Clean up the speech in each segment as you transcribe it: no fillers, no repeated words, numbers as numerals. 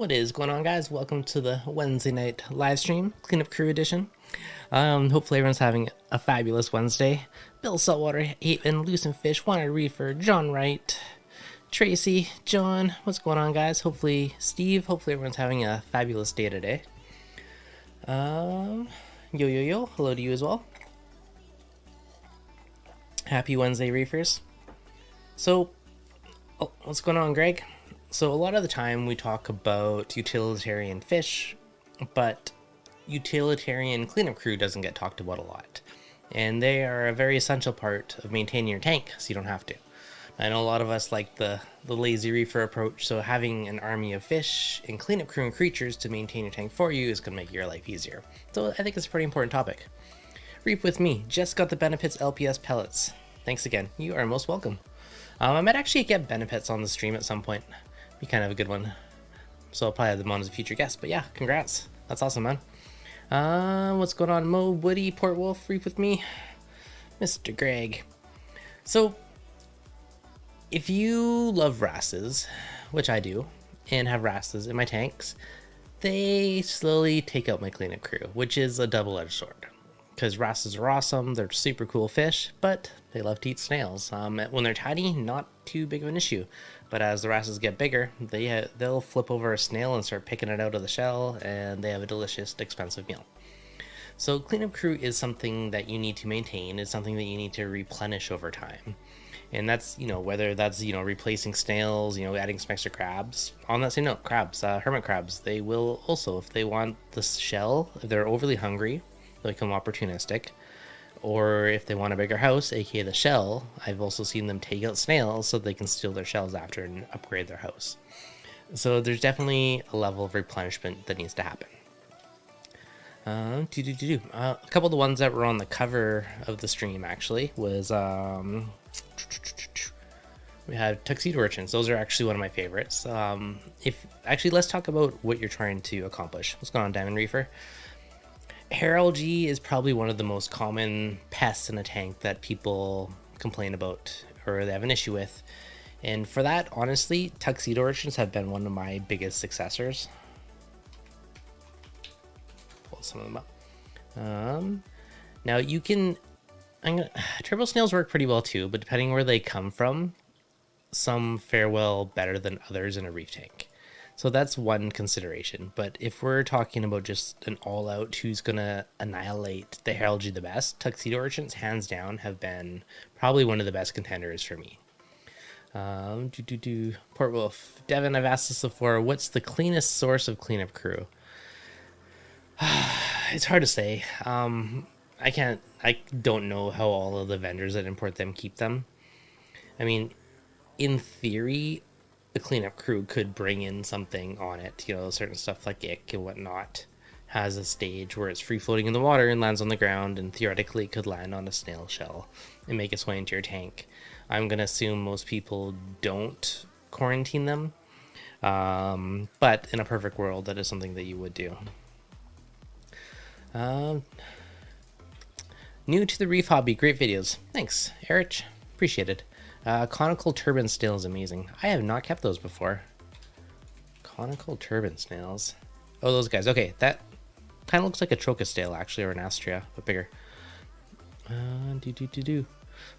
What is going on, guys? Welcome to the Wednesday night live stream, Cleanup Crew edition. Hopefully everyone's having a fabulous Wednesday. Bill Saltwater, Haven, Lucent Fish, Wanted Reefer, John Wright, Tracy, John. What's going on, guys? Hopefully everyone's having a fabulous day today. Yo, hello to you as well. Happy Wednesday, Reefers. So, what's going on, Greg? So a lot of the time we talk about utilitarian fish, but utilitarian cleanup crew doesn't get talked about a lot. And they are a very essential part of maintaining your tank, so you don't have to. I know a lot of us like the lazy reefer approach, so having an army of fish and cleanup crew and creatures to maintain your tank for you is going to make your life easier. So I think it's a pretty important topic. Reef with me, just got the Benefits LPS pellets. Thanks again, you are most welcome. I might actually get Benefits on the stream at some point. Be kind of a good one. So I'll probably have them on as a future guest. But yeah, congrats. That's awesome, man. What's going on, Mo, Woody, Port Wolf, Reef with me, Mr. Greg. So, if you love wrasses, which I do, and have wrasses in my tanks, they slowly take out my cleanup crew, which is a double-edged sword. Because wrasses are awesome, they're super cool fish, but they love to eat snails. When they're tiny, not too big of an issue. But as the wrasses get bigger, they'll flip over a snail and start picking it out of the shell, and they have a delicious, expensive meal. So cleanup crew is something that you need to maintain. It's something that you need to replenish over time. And that's, whether that's, replacing snails, adding some extra crabs. On that same note, crabs, hermit crabs, they will also, if they want the shell, if they're overly hungry, they'll become opportunistic. Or if they want a bigger house, aka the shell, I've also seen them take out snails so they can steal their shells after and upgrade their house. So there's definitely a level of replenishment that needs to happen. A couple of the ones that were on the cover of the stream actually was we had tuxedo urchins. Those are actually one of my favorites. Let's talk about what you're trying to accomplish. What's going on, Diamond Reefer? Hair algae is probably one of the most common pests in a tank that people complain about or they have an issue with. And for that, honestly, tuxedo urchins have been one of my biggest successors. Pull some of them up. Now you can... turbo snails work pretty well too, but depending where they come from, some fare well better than others in a reef tank. So that's one consideration. But if we're talking about just an all-out who's going to annihilate the hair algae the best, tuxedo urchins, hands down, have been probably one of the best contenders for me. Port Wolf. Devin, I've asked this before. What's the cleanest source of cleanup crew? It's hard to say. I don't know how all of the vendors that import them keep them. I mean, in theory, the cleanup crew could bring in something on it, certain stuff like ick and whatnot has a stage where it's free floating in the water and lands on the ground, and theoretically could land on a snail shell and make its way into your tank. I'm going to assume most people don't quarantine them, but in a perfect world, that is something that you would do. New to the reef hobby, great videos. Thanks, Eric. Appreciate it. Conical turban snail is amazing. I have not kept those before. Conical turban snails. Oh, those guys. Okay, that kind of looks like a trocus snail, actually, or an astrea, but bigger.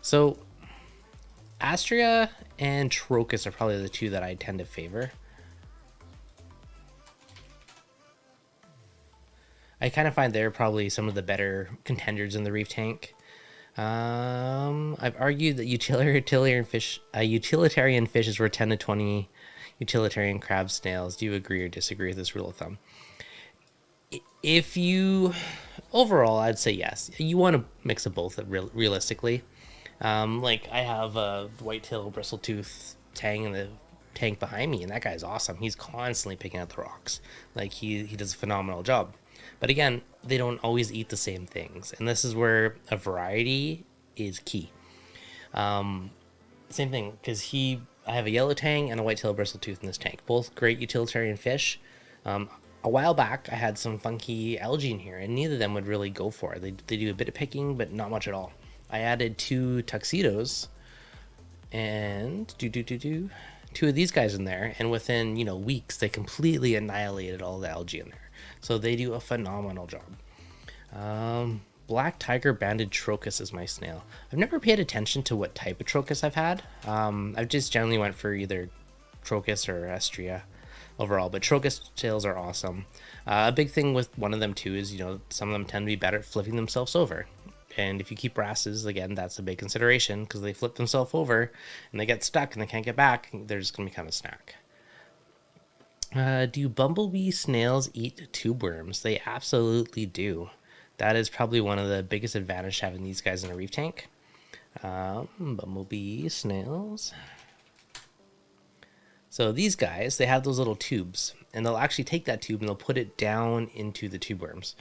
So, astrea and trocus are probably the two that I tend to favor. I kind of find they're probably some of the better contenders in the reef tank. I've argued that utilitarian fish is worth 10 to 20 utilitarian crab snails. Do you agree or disagree with this rule of thumb? Overall, I'd say yes. You want to mix of both realistically. Like I have a whitetail bristletooth tang in the tank behind me, and that guy's awesome. He's constantly picking out the rocks. Like he does a phenomenal job. But again, they don't always eat the same things. And this is where a variety is key. Same thing, because I have a yellow tang and a whitetail bristletooth in this tank. Both great utilitarian fish. A while back, I had some funky algae in here, and neither of them would really go for it. They do a bit of picking, but not much at all. I added 2 tuxedos, and two of these guys in there, and within, you know, weeks, they completely annihilated all the algae in there. So they do a phenomenal job. Black tiger banded trochus is my snail. I've never paid attention to what type of trochus I've had. I've just generally went for either trochus or estria overall, but trochus tails are awesome. A big thing with one of them too is, you know, some of them tend to be better at flipping themselves over. And if you keep wrasses, again, that's a big consideration, because they flip themselves over and they get stuck and they can't get back. They're just going to become a snack. Do bumblebee snails eat tube worms? They absolutely do. That is probably one of the biggest advantages having these guys in a reef tank. Bumblebee snails. So these guys, they have those little tubes, and they'll actually take that tube and they'll put it down into the tube worms.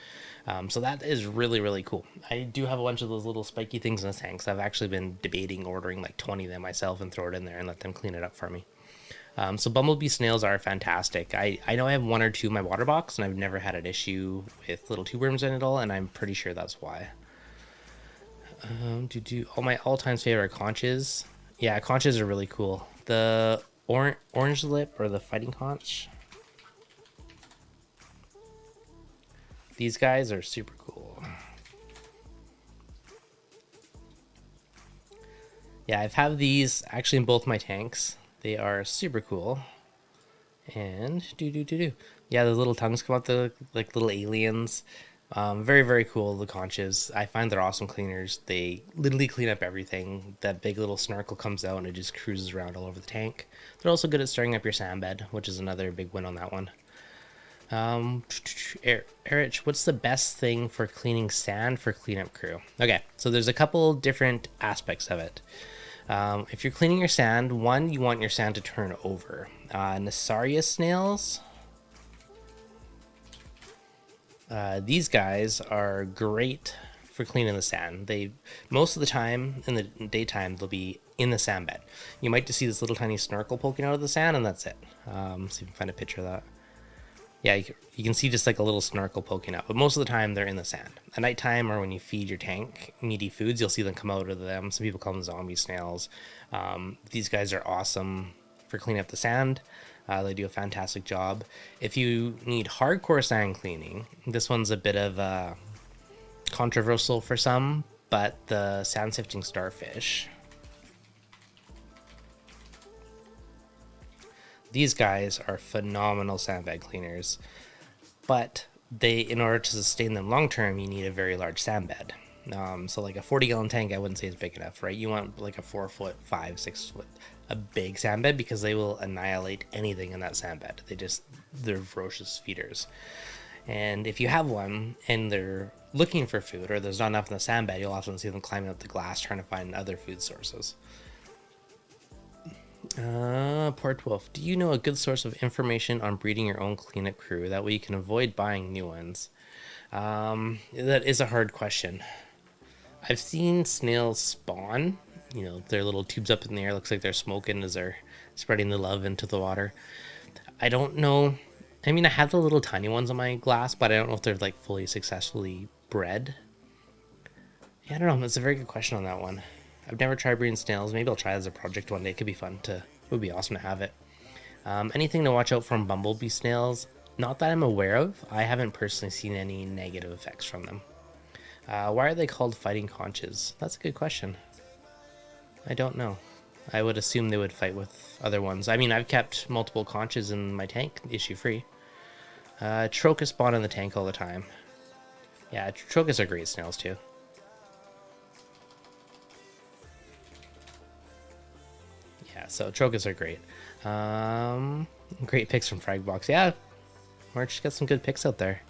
So that is really, really cool. I do have a bunch of those little spiky things in the tanks. I've actually been debating ordering like 20 of them myself and throw it in there and let them clean it up for me. So bumblebee snails are fantastic. I know I have one or two in my water box, and I've never had an issue with little tube worms in it all, and I'm pretty sure that's why. All my all-time favorite conches. Yeah, conches are really cool. The orange lip or the fighting conch. These guys are super cool. Yeah, I've had these actually in both my tanks. They are super cool. And yeah, the little tongues come out, the like little aliens. Very, very cool, the conches. I find they're awesome cleaners. They literally clean up everything. That big little snorkel comes out and it just cruises around all over the tank. They're also good at stirring up your sand bed, which is another big win on that one. Erich, what's the best thing for cleaning sand for cleanup crew? Okay, so there's a couple different aspects of it. If you're cleaning your sand, one, you want your sand to turn over. Nassarius snails, these guys are great for cleaning the sand. They, most of the time in the daytime, they'll be in the sand bed. You might just see this little tiny snorkel poking out of the sand, and that's it. See if you can find a picture of that. Yeah, you can see just like a little snorkel poking out, but most of the time they're in the sand. At nighttime, or when you feed your tank meaty foods, you'll see them come out of them. Some people call them zombie snails. These guys are awesome for cleaning up the sand. They do a fantastic job. If you need hardcore sand cleaning, this one's a bit of controversial for some, but the sand sifting starfish. These guys are phenomenal sandbag cleaners, but in order to sustain them long term, you need a very large sand bed. So like a 40-gallon tank, I wouldn't say is big enough, right? You want like a 4 foot, 5, 6 foot, a big sand bed, because they will annihilate anything in that sand bed. They're ferocious feeders. And if you have one and they're looking for food, or there's not enough in the sand bed, you'll often see them climbing up the glass trying to find other food sources. Port Wolf, do you know a good source of information on breeding your own cleanup crew? That way you can avoid buying new ones. That is a hard question. I've seen snails spawn, you know, their little tubes up in the air, looks like they're smoking as they're spreading the love into the water. I don't know. I mean, I have the little tiny ones on my glass, but I don't know if they're like fully successfully bred. Yeah, I don't know. That's a very good question on that one. I've never tried breeding snails. Maybe I'll try it as a project one day. It could be fun to, it would be awesome to have it. Anything to watch out from bumblebee snails? Not that I'm aware of. I haven't personally seen any negative effects from them. Why are they called fighting conches? That's a good question. I don't know. I would assume they would fight with other ones. I mean, I've kept multiple conches in my tank, issue-free. Trochus spawn in the tank all the time. Yeah, trochus are great snails too. Yeah, so trochus are great. Great picks from Fragbox. Yeah, March got some good picks out there.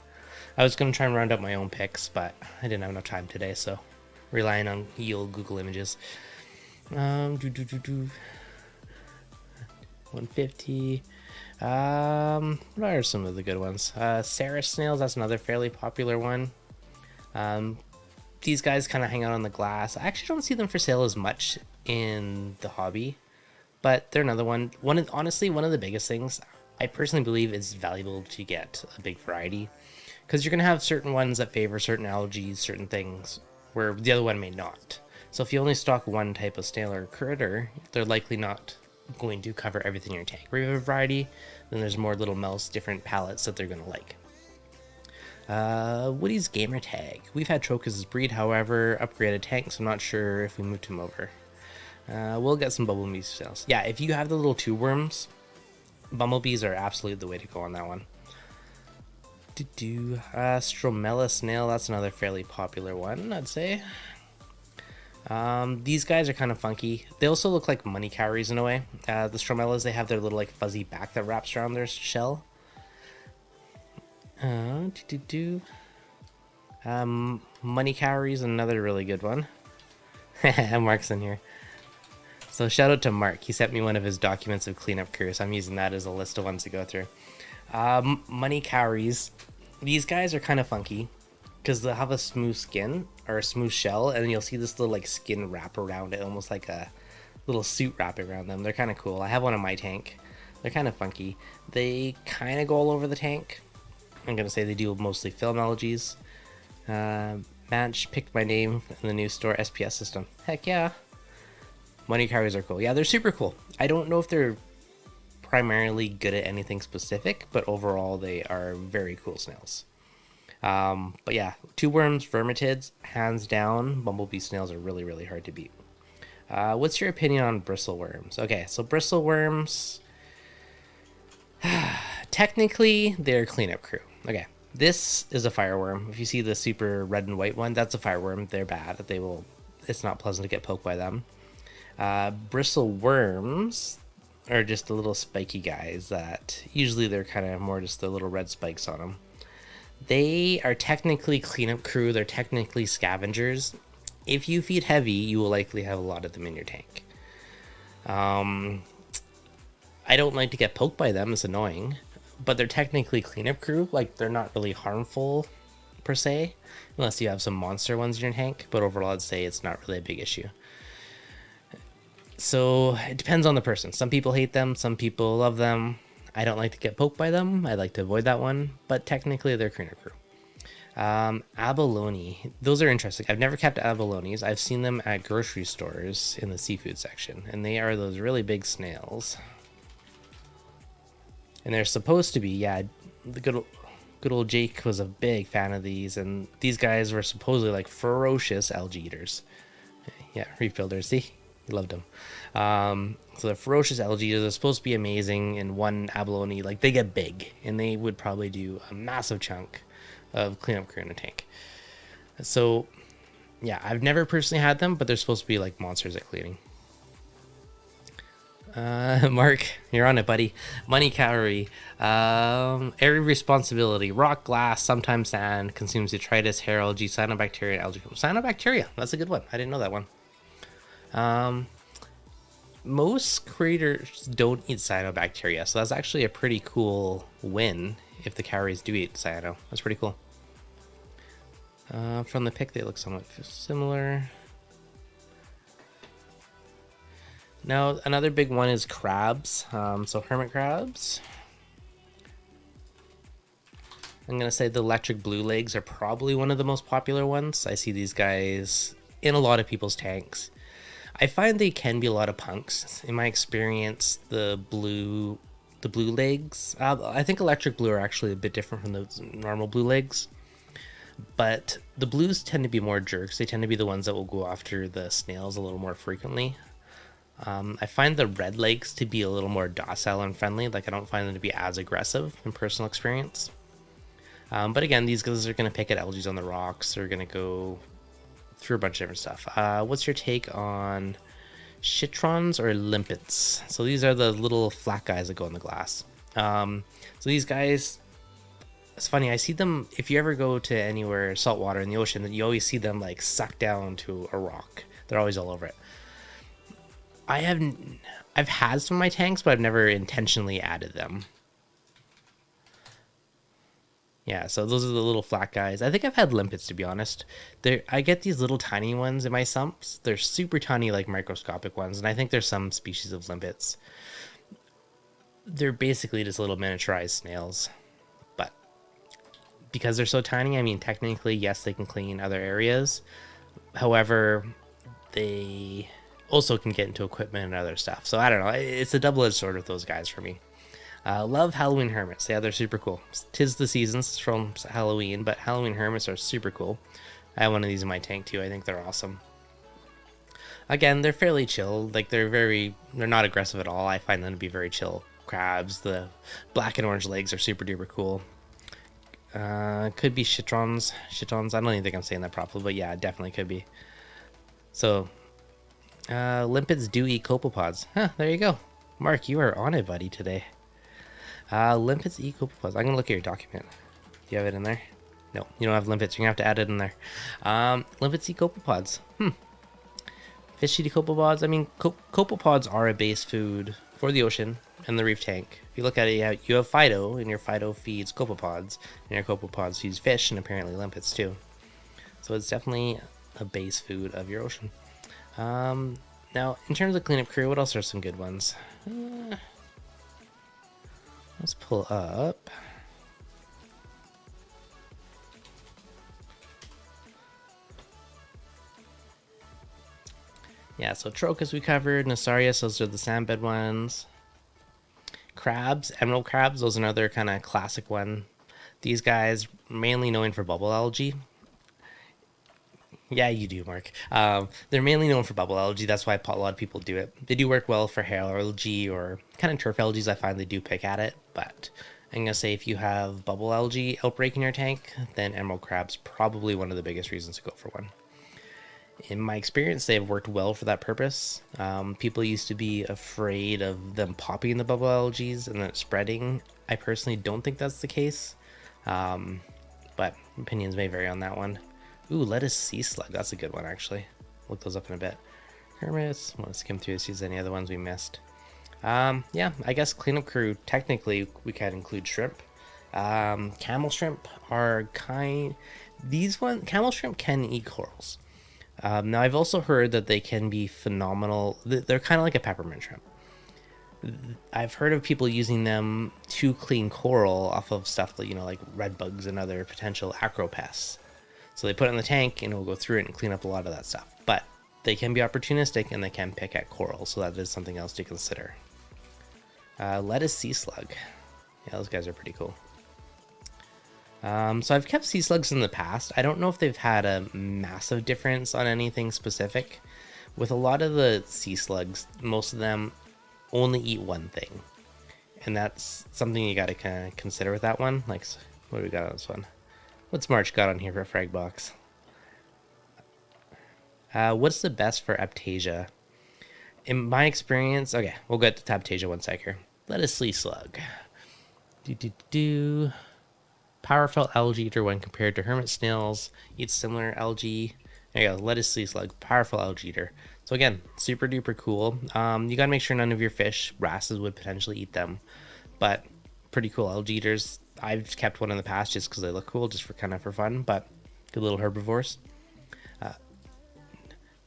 I was going to try and round up my own picks, but I didn't have enough time today, so relying on old Google Images. 150. What are some of the good ones? Sarah snails, that's another fairly popular one. These guys kind of hang out on the glass. I actually don't see them for sale as much in the hobby, but they're another one. Honestly, one of the biggest things I personally believe is valuable to get a big variety, because you're going to have certain ones that favor certain allergies, certain things, where the other one may not. So if you only stock one type of snail or critter, they're likely not going to cover everything in your tank. We have a variety, then there's more little mouse, different palettes that they're going to like. Woody's gamer tag. We've had Trocus's breed, however, upgraded tank, so I'm not sure if we moved him over. We'll get some bumblebee snails. Yeah, if you have the little tube worms, bumblebees are absolutely the way to go on that one. Stromella snail, that's another fairly popular one, I'd say. These guys are kind of funky. They also look like money cowries in a way. The Stromellas, they have their little like fuzzy back that wraps around their shell. Money cowries, another really good one. Mark's in here. So shout out to Mark. He sent me one of his documents of cleanup crews. I'm using that as a list of ones to go through. Money cowries. These guys are kind of funky because they'll have a smooth skin or a smooth shell, and then you'll see this little like skin wrap around it, almost like a little suit wrapping around them. They're kind of cool. I have one in my tank. They're kind of funky. They kind of go all over the tank. I'm gonna say they do mostly film allergies. Match picked my name in the new store SPS system. Heck yeah. Money cowries are cool. Yeah, they're super cool. I don't know if they're primarily good at anything specific, but overall they are very cool snails. But yeah, tube worms, vermitids, hands down, bumblebee snails are really, really hard to beat. What's your opinion on bristleworms? Okay, so bristleworms, technically they're cleanup crew. Okay, this is a fireworm. If you see the super red and white one, that's a fireworm. They're bad. It's not pleasant to get poked by them. Bristleworms are just the little spiky guys that usually they're kind of more just the little red spikes on them. They are technically cleanup crew. They're technically scavengers. If you feed heavy, you will likely have a lot of them in your tank. I don't like to get poked by them. It's annoying. But they're technically cleanup crew. Like, they're not really harmful, per se. Unless you have some monster ones in your tank. But overall, I'd say it's not really a big issue. So, it depends on the person. Some people hate them. Some people love them. I don't like to get poked by them. I like to avoid that one. But technically, they're cleanup crew. Abalone. Those are interesting. I've never kept abalones. I've seen them at grocery stores in the seafood section. And they are those really big snails. And they're supposed to be, yeah, the good old Jake was a big fan of these, and these guys were supposedly like ferocious algae eaters. Yeah, reef builders, see? He loved them. So the ferocious algae eaters are supposed to be amazing, and one abalone, like they get big, and they would probably do a massive chunk of cleanup crew in a tank. So, yeah, I've never personally had them, but they're supposed to be like monsters at cleaning. Mark, you're on it, buddy. Money calorie. Area responsibility. Rock, glass, sometimes sand. Consumes detritus, hair algae, cyanobacteria, and algae. Cyanobacteria. That's a good one. I didn't know that one. Most creators don't eat cyanobacteria, so that's actually a pretty cool win if the calories do eat cyano. That's pretty cool. From the pic, they look somewhat similar. Now, another big one is crabs. So hermit crabs. I'm going to say the electric blue legs are probably one of the most popular ones. I see these guys in a lot of people's tanks. I find they can be a lot of punks. In my experience, the blue legs, I think electric blue are actually a bit different from the normal blue legs. But the blues tend to be more jerks. They tend to be the ones that will go after the snails a little more frequently. I find the red legs to be a little more docile and friendly. Like, I don't find them to be as aggressive in personal experience. But again, these guys are going to pick at algae on the rocks. They're going to go through a bunch of different stuff. What's your take on chitrons or limpets? So these are the little flat guys that go in the glass. So these guys, it's funny. I see them, if you ever go to anywhere saltwater in the ocean, you always see them like suck down to a rock. They're always all over it. I've had some of my tanks, but I've never intentionally added them. Yeah, so those are the little flat guys. I think I've had limpets, to be honest. I get these little tiny ones in my sumps. They're super tiny, like microscopic ones, and I think there's some species of limpets. They're basically just little miniaturized snails. But because they're so tiny, I mean, technically, yes, they can clean other areas. However, they also can get into equipment and other stuff. So I don't know. It's a double-edged sword with those guys for me. Love Halloween hermits. Yeah, they're super cool. 'Tis the seasons from Halloween, but Halloween hermits are super cool. I have one of these in my tank too. I think they're awesome. Again, they're fairly chill. Like they're not aggressive at all. I find them to be very chill crabs. The black and orange legs are super duper cool. Could be chitrons. I don't even think I'm saying that properly, but yeah, it definitely could be. So, limpids do eat copepods. Huh, there you go. Mark, you are on it, buddy, today. Limpids eat copepods. I'm gonna look at your document. Do you have it in there? No, you don't have limpids. You're gonna have to add it in there. Limpids eat copepods. Fish eat copepods. I mean, copepods are a base food for the ocean and the reef tank. If you look at it, you have Fido, and your Fido feeds copepods, and your copepods feeds fish, and apparently limpids too. So it's definitely a base food of your ocean. Now, in terms of cleanup crew, what else are some good ones? Let's pull up. Yeah, so Trocus we covered, Nasarius, those are the sandbed ones. Crabs, emerald crabs, those are another kind of classic one. These guys, mainly known for bubble algae. Yeah, you do, Mark. They're mainly known for bubble algae, that's why a lot of people do it. They do work well for hair algae or kind of turf algae, I find they do pick at it, but I'm going to say if you have bubble algae outbreak in your tank, then emerald crab's probably one of the biggest reasons to go for one. In my experience, they have worked well for that purpose. People used to be afraid of them popping the bubble algae and then spreading. I personally don't think that's the case, but opinions may vary on that one. Ooh, lettuce sea slug. That's a good one, actually. Look those up in a bit. Hermits. Want to skim through to see if there's any other ones we missed. Yeah, I guess cleanup crew, technically, we can include shrimp. Camel shrimp are camel shrimp can eat corals. Now, I've also heard that they can be phenomenal. They're kind of like a peppermint shrimp. I've heard of people using them to clean coral off of stuff that, like red bugs and other potential acropests. So they put it in the tank and it will go through it and clean up a lot of that stuff. But they can be opportunistic and they can pick at coral, so that is something else to consider. Lettuce sea slug. Yeah, those guys are pretty cool. So I've kept sea slugs in the past. I don't know if they've had a massive difference on anything specific. With a lot of the sea slugs, most of them only eat one thing. And that's something you gotta kind of consider with that one. Like, what do we got on this one? What's March got on here for a frag box? What's the best for Aptasia? In my experience, okay, we'll get to Aptasia one sec here. Lettuce sea slug. Powerful algae eater when compared to hermit snails. Eats similar algae. There you go, lettuce sea slug, powerful algae eater. So again, super duper cool. You gotta make sure none of your fish, wrasses, would potentially eat them. But pretty cool algae eaters. I've kept one in the past just because they look cool, just for fun. But good little herbivores.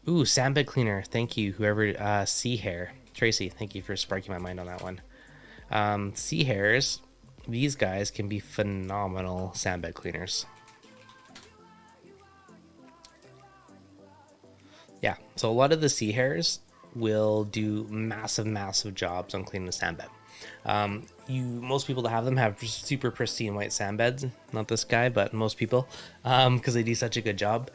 Ooh, sandbed cleaner. Thank you, whoever. Sea hare. Tracy, thank you for sparking my mind on that one. Sea hares. These guys can be phenomenal sandbed cleaners. Yeah, so a lot of the sea hares will do massive jobs on cleaning the sandbed. Most people that have them have super pristine white sandbeds. Not this guy, but most people, because they do such a good job.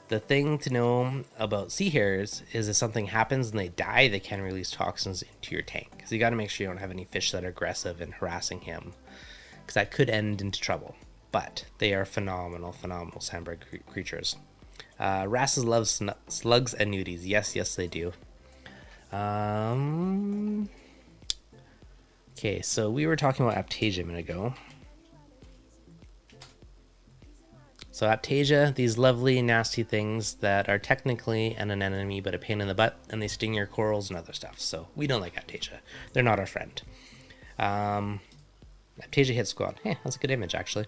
The thing to know about sea hares is if something happens and they die, they can release toxins into your tank. So you got to make sure you don't have any fish that are aggressive and harassing him, because that could end into trouble. But they are phenomenal sandbed creatures. Wrasses love slugs and nudies. Yes, they do. Okay, so we were talking about Aptasia a minute ago. So Aptasia, these lovely, nasty things that are technically an anemone, but a pain in the butt, and they sting your corals and other stuff. So we don't like Aptasia. They're not our friend. Aptasia hit squad. Hey, that's a good image, actually.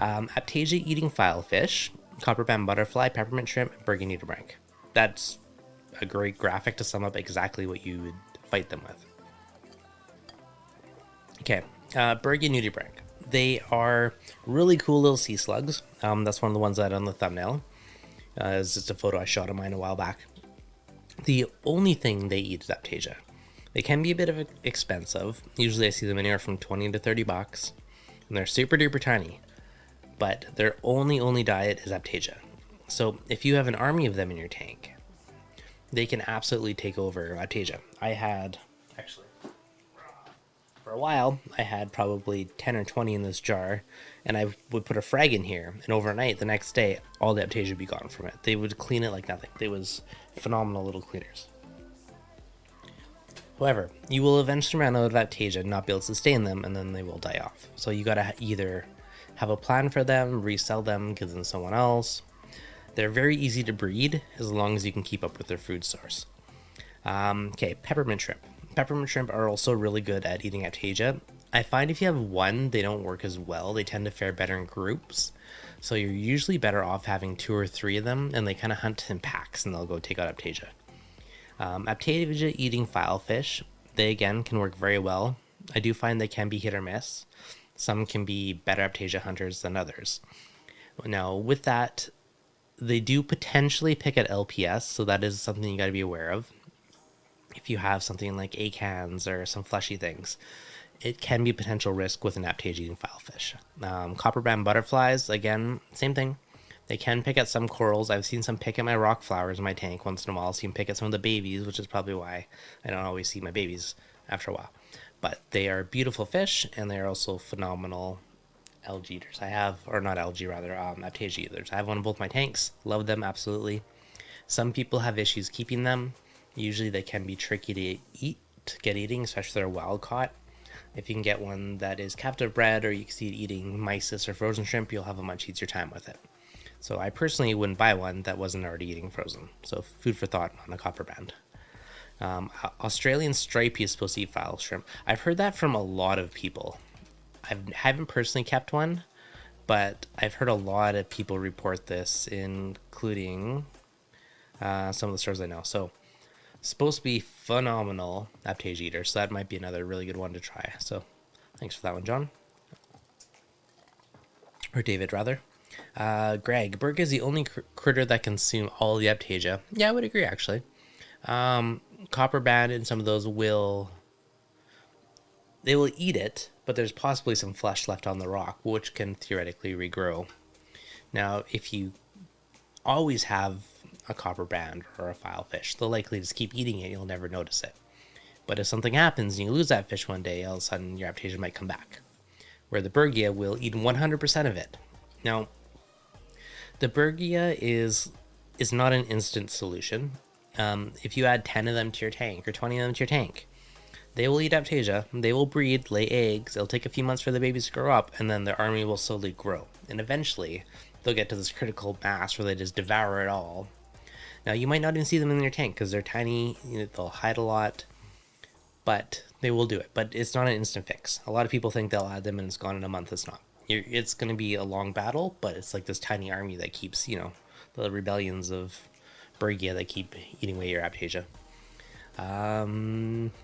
Aptasia eating filefish, copperband butterfly, peppermint shrimp, and Bergy nudibranch. That's a great graphic to sum up exactly what you would fight them with. Okay, Bergy nudibranch. They are really cool little sea slugs. That's one of the ones that I had on the thumbnail. It's just a photo I shot of mine a while back. The only thing they eat is Aptasia. They can be a bit of expensive. Usually I see them anywhere from 20 to 30 bucks. And they're super duper tiny. But their only diet is Aptasia. So if you have an army of them in your tank, they can absolutely take over Aptasia. I had, actually, for a while, I had probably 10 or 20 in this jar, and I would put a frag in here, and overnight, the next day, all the Aptasia would be gone from it. They would clean it like nothing. They was phenomenal little cleaners. However, you will eventually run out of Aptasia and not be able to sustain them, and then they will die off. So you gotta either have a plan for them, resell them, give them to someone else. They're very easy to breed as long as you can keep up with their food source. Okay, peppermint shrimp. Peppermint shrimp are also really good at eating Aptasia. I find if you have one, they don't work as well. They tend to fare better in groups. So you're usually better off having 2 or 3 of them, and they kind of hunt in packs, and they'll go take out Aptasia. Aptasia eating filefish, they again can work very well. I do find they can be hit or miss. Some can be better Aptasia hunters than others. Now, with that, they do potentially pick at LPS, so that is something you got to be aware of. If you have something like acans or some fleshy things, it can be a potential risk with an Aptasia eating filefish. Copper band butterflies, again, same thing. They can pick at some corals. I've seen some pick at my rock flowers in my tank once in a while. I'll see them pick at some of the babies, which is probably why I don't always see my babies after a while. But they are beautiful fish, and they are also phenomenal algae eaters. I have, or not algae, rather, Aptasia eaters. I have one in both my tanks. Love them, absolutely. Some people have issues keeping them. Usually they can be tricky to get eating, especially if they're wild caught. If you can get one that is captive bred, or you can see it eating mysis or frozen shrimp, you'll have a much easier time with it. So I personally wouldn't buy one that wasn't already eating frozen. So food for thought on the copper band. Australian stripey is supposed to eat file shrimp. I've heard that from a lot of people. I haven't personally kept one, but I've heard a lot of people report this, including some of the stores I know. So supposed to be phenomenal Aptasia eater, so that might be another really good one to try. So thanks for that one, John. Or David, rather. Greg, Berg is the only critter that consume all the Aptasia. Yeah, I would agree, actually. Copper band and some of those will eat it, but there's possibly some flesh left on the rock, which can theoretically regrow. Now, if you always have a copper band or a filefish, they'll likely just keep eating it. You'll never notice it. But if something happens and you lose that fish one day, all of a sudden your Aptasia might come back, where the Bergia will eat 100% of it. Now, the Bergia is not an instant solution. If you add 10 of them to your tank or 20 of them to your tank, they will eat Aptasia, they will breed, lay eggs, it'll take a few months for the babies to grow up, and then their army will slowly grow. And eventually, they'll get to this critical mass where they just devour it all. Now, you might not even see them in your tank because they're tiny, they'll hide a lot, but they will do it. But it's not an instant fix. A lot of people think they'll add them and it's gone in a month. It's not. It's going to be a long battle, but it's like this tiny army that keeps, the rebellions of Bergia that keep eating away your Aptasia.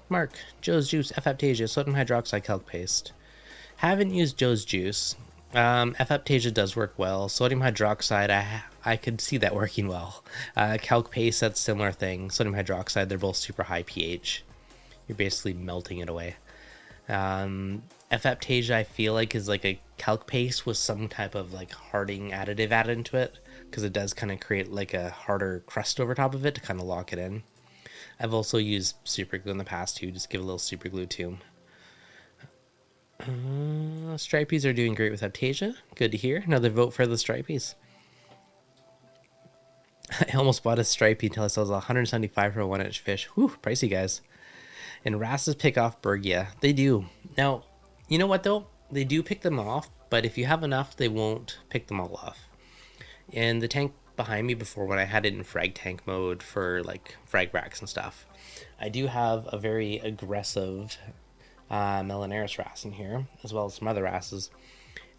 Mark, Joe's Juice, F-Aptasia, sodium hydroxide calc paste. Haven't used Joe's Juice. F-Aptasia does work well. Sodium hydroxide, I could see that working well. Calc paste, that's a similar thing. Sodium hydroxide, they're both super high pH. You're basically melting it away. F-Aptasia, I feel like, is like a calc paste with some type of like hardening additive added into it, because it does kind of create like a harder crust over top of it to kind of lock it in. I've also used super glue in the past too, just give a little super glue to them. Stripies are doing great with Aptasia. Good to hear. Another vote for the Stripies. I almost bought a stripey until I saw it was $175 for a 1-inch fish. Whew, pricey, guys. And wrasses pick off Bergia. They do. Now, you know what though? They do pick them off, but if you have enough, they won't pick them all off. In the tank behind me before, when I had it in frag tank mode for like frag racks and stuff, I do have a very aggressive Melanaris wrasse in here, as well as some other wrasses.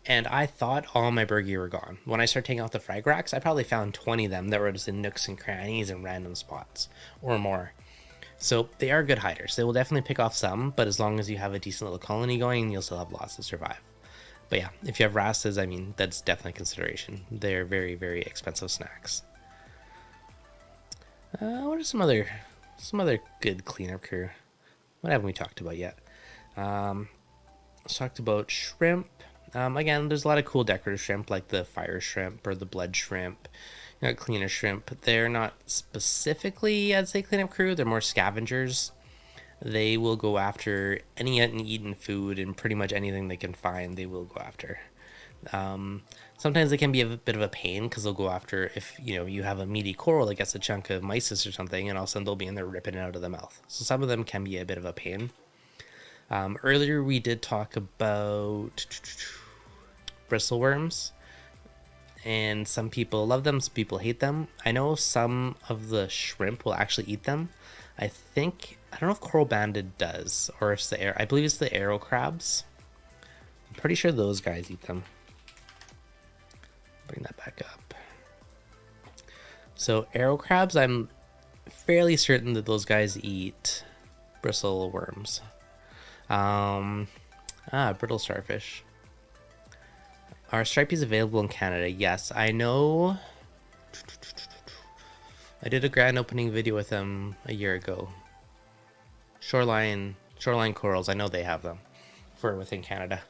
And I thought all my Bergia were gone. When I started taking out the frag racks, I probably found 20 of them that were just in nooks and crannies and random spots or more. So they are good hiders. They will definitely pick off some, but as long as you have a decent little colony going, you'll still have lots to survive. But yeah, if you have wrasses, I mean, that's definitely a consideration. They're very, very expensive snacks. What are some other good cleanup crew? What haven't we talked about yet? Let's talked about shrimp. Again, there's a lot of cool decorative shrimp like the fire shrimp or the blood shrimp. You know, cleaner shrimp. They're not specifically, I'd say, cleanup crew. They're more scavengers. They will go after any uneaten food and pretty much anything they can find. They will go after. Sometimes they can be a bit of a pain because they'll go after if you have a meaty coral that gets a chunk of mysis or something, and all of a sudden they'll be in there ripping it out of the mouth. So some of them can be a bit of a pain. Earlier we did talk about bristleworms, and some people love them, some people hate them. I know some of the shrimp will actually eat them. I don't know if coral banded does, or if it's I believe it's the arrow crabs. I'm pretty sure those guys eat them. Bring that back up. So arrow crabs, I'm fairly certain that those guys eat bristle worms. Brittle starfish. Are stripies available in Canada? Yes, I know. I did a grand opening video with them a year ago. Shoreline corals, I know they have them for within Canada.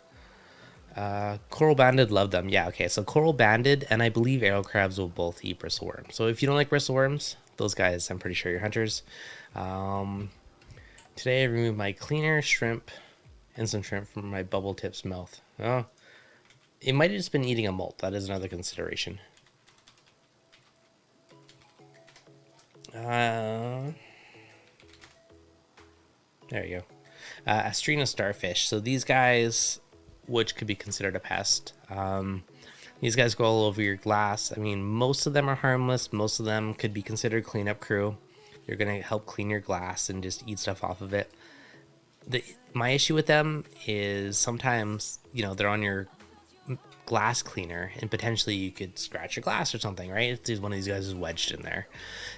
Coral banded love them. Yeah, okay, so coral banded and I believe arrow crabs will both eat bristleworms. So if you don't like bristleworms, those guys, I'm pretty sure you're hunters. Today I removed my cleaner shrimp and some shrimp from my bubble tip's mouth. Oh, it might have just been eating a molt. That is another consideration. There you go. Astrina starfish. So these guys, which could be considered a pest. These guys go all over your glass. I mean, most of them are harmless. Most of them could be considered cleanup crew. You're going to help clean your glass and just eat stuff off of it. My issue with them is sometimes, they're on your glass cleaner and potentially you could scratch your glass or something, right? It's one of these guys is wedged in there.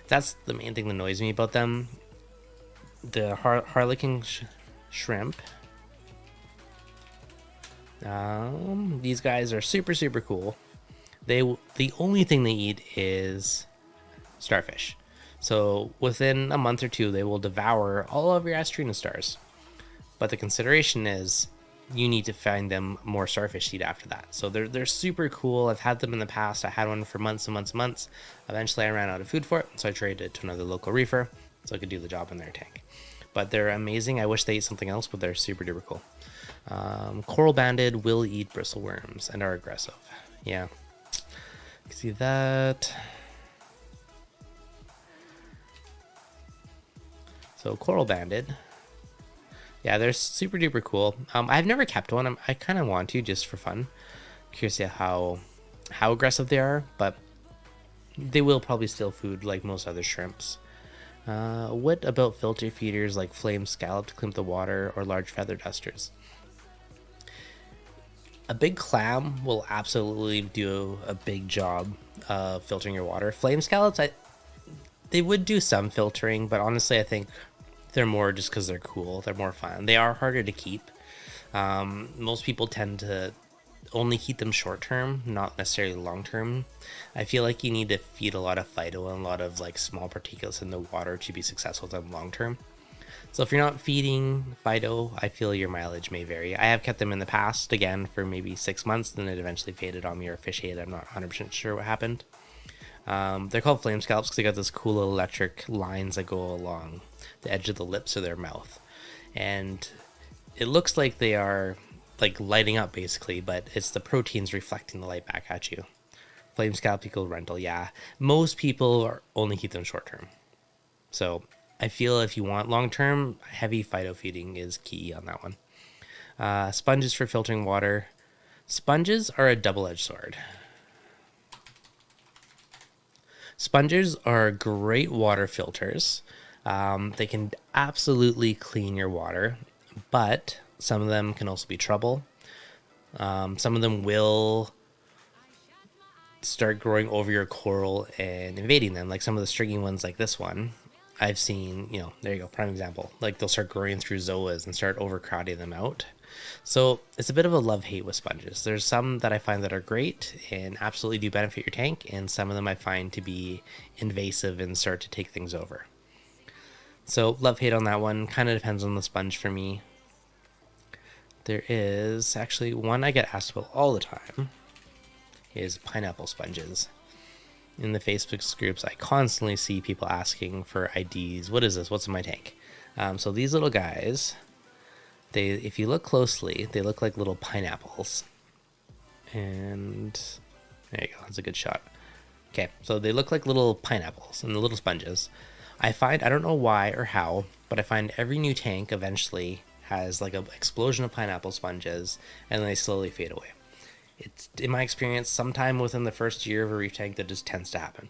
That's the main thing that annoys me about them. The harlequin shrimp. These guys are super, super cool. The only thing they eat is starfish. So within a month or two, they will devour all of your astrina stars. But the consideration is you need to find them more starfish to eat after that. So they're super cool. I've had them in the past. I had one for months and months and months. Eventually I ran out of food for it, so I traded it to another local reefer so I could do the job in their tank. But they're amazing. I wish they ate something else, but they're super duper cool. Coral banded will eat bristleworms and are aggressive. Yeah, you can see that. So coral banded, yeah, they're super duper cool. I've never kept one. I kind of want to just for fun. Curious to see how aggressive they are, but they will probably steal food like most other shrimps. What about filter feeders like flame scallop to clean the water or large feather dusters? A big clam will absolutely do a big job of filtering your water. Flame scallops, they would do some filtering, but honestly I think they're more just because they're cool. They're more fun. They are harder to keep. Most people tend to only keep them short term, not necessarily long term. I feel like you need to feed a lot of phyto and a lot of like small particulates in the water to be successful with them long term. So if you're not feeding phyto, I feel your mileage may vary. I have kept them in the past, again, for maybe 6 months, then it eventually faded on me or fish ate. I'm not 100% sure what happened. They're called flame scallops because they got this cool little electric lines that go along the edge of the lips of their mouth. And it looks like they are like lighting up basically, but it's the proteins reflecting the light back at you. Flame scallop equal rental, yeah. Most people only keep them short term. So I feel if you want long term, heavy phyto feeding is key on that one. Sponges for filtering water. Sponges are a double-edged sword. Sponges are great water filters. They can absolutely clean your water, but some of them can also be trouble. Some of them will start growing over your coral and invading them, like some of the stringy ones like this one. I've seen, there you go, prime example. Like they'll start growing through zoas and start overcrowding them out. So it's a bit of a love-hate with sponges. There's some that I find that are great and absolutely do benefit your tank, and some of them I find to be invasive and start to take things over. So love-hate on that one. Kind of depends on the sponge for me. There is actually one I get asked about all the time is pineapple sponges. In the Facebook groups, I constantly see people asking for IDs. What is this? What's in my tank? So these little guys, if you look closely, they look like little pineapples. And there you go. That's a good shot. Okay, so they look like little pineapples and the little sponges. I don't know why or how, but I find every new tank eventually has like an explosion of pineapple sponges, and then they slowly fade away. It's, in my experience, sometime within the first year of a reef tank that just tends to happen.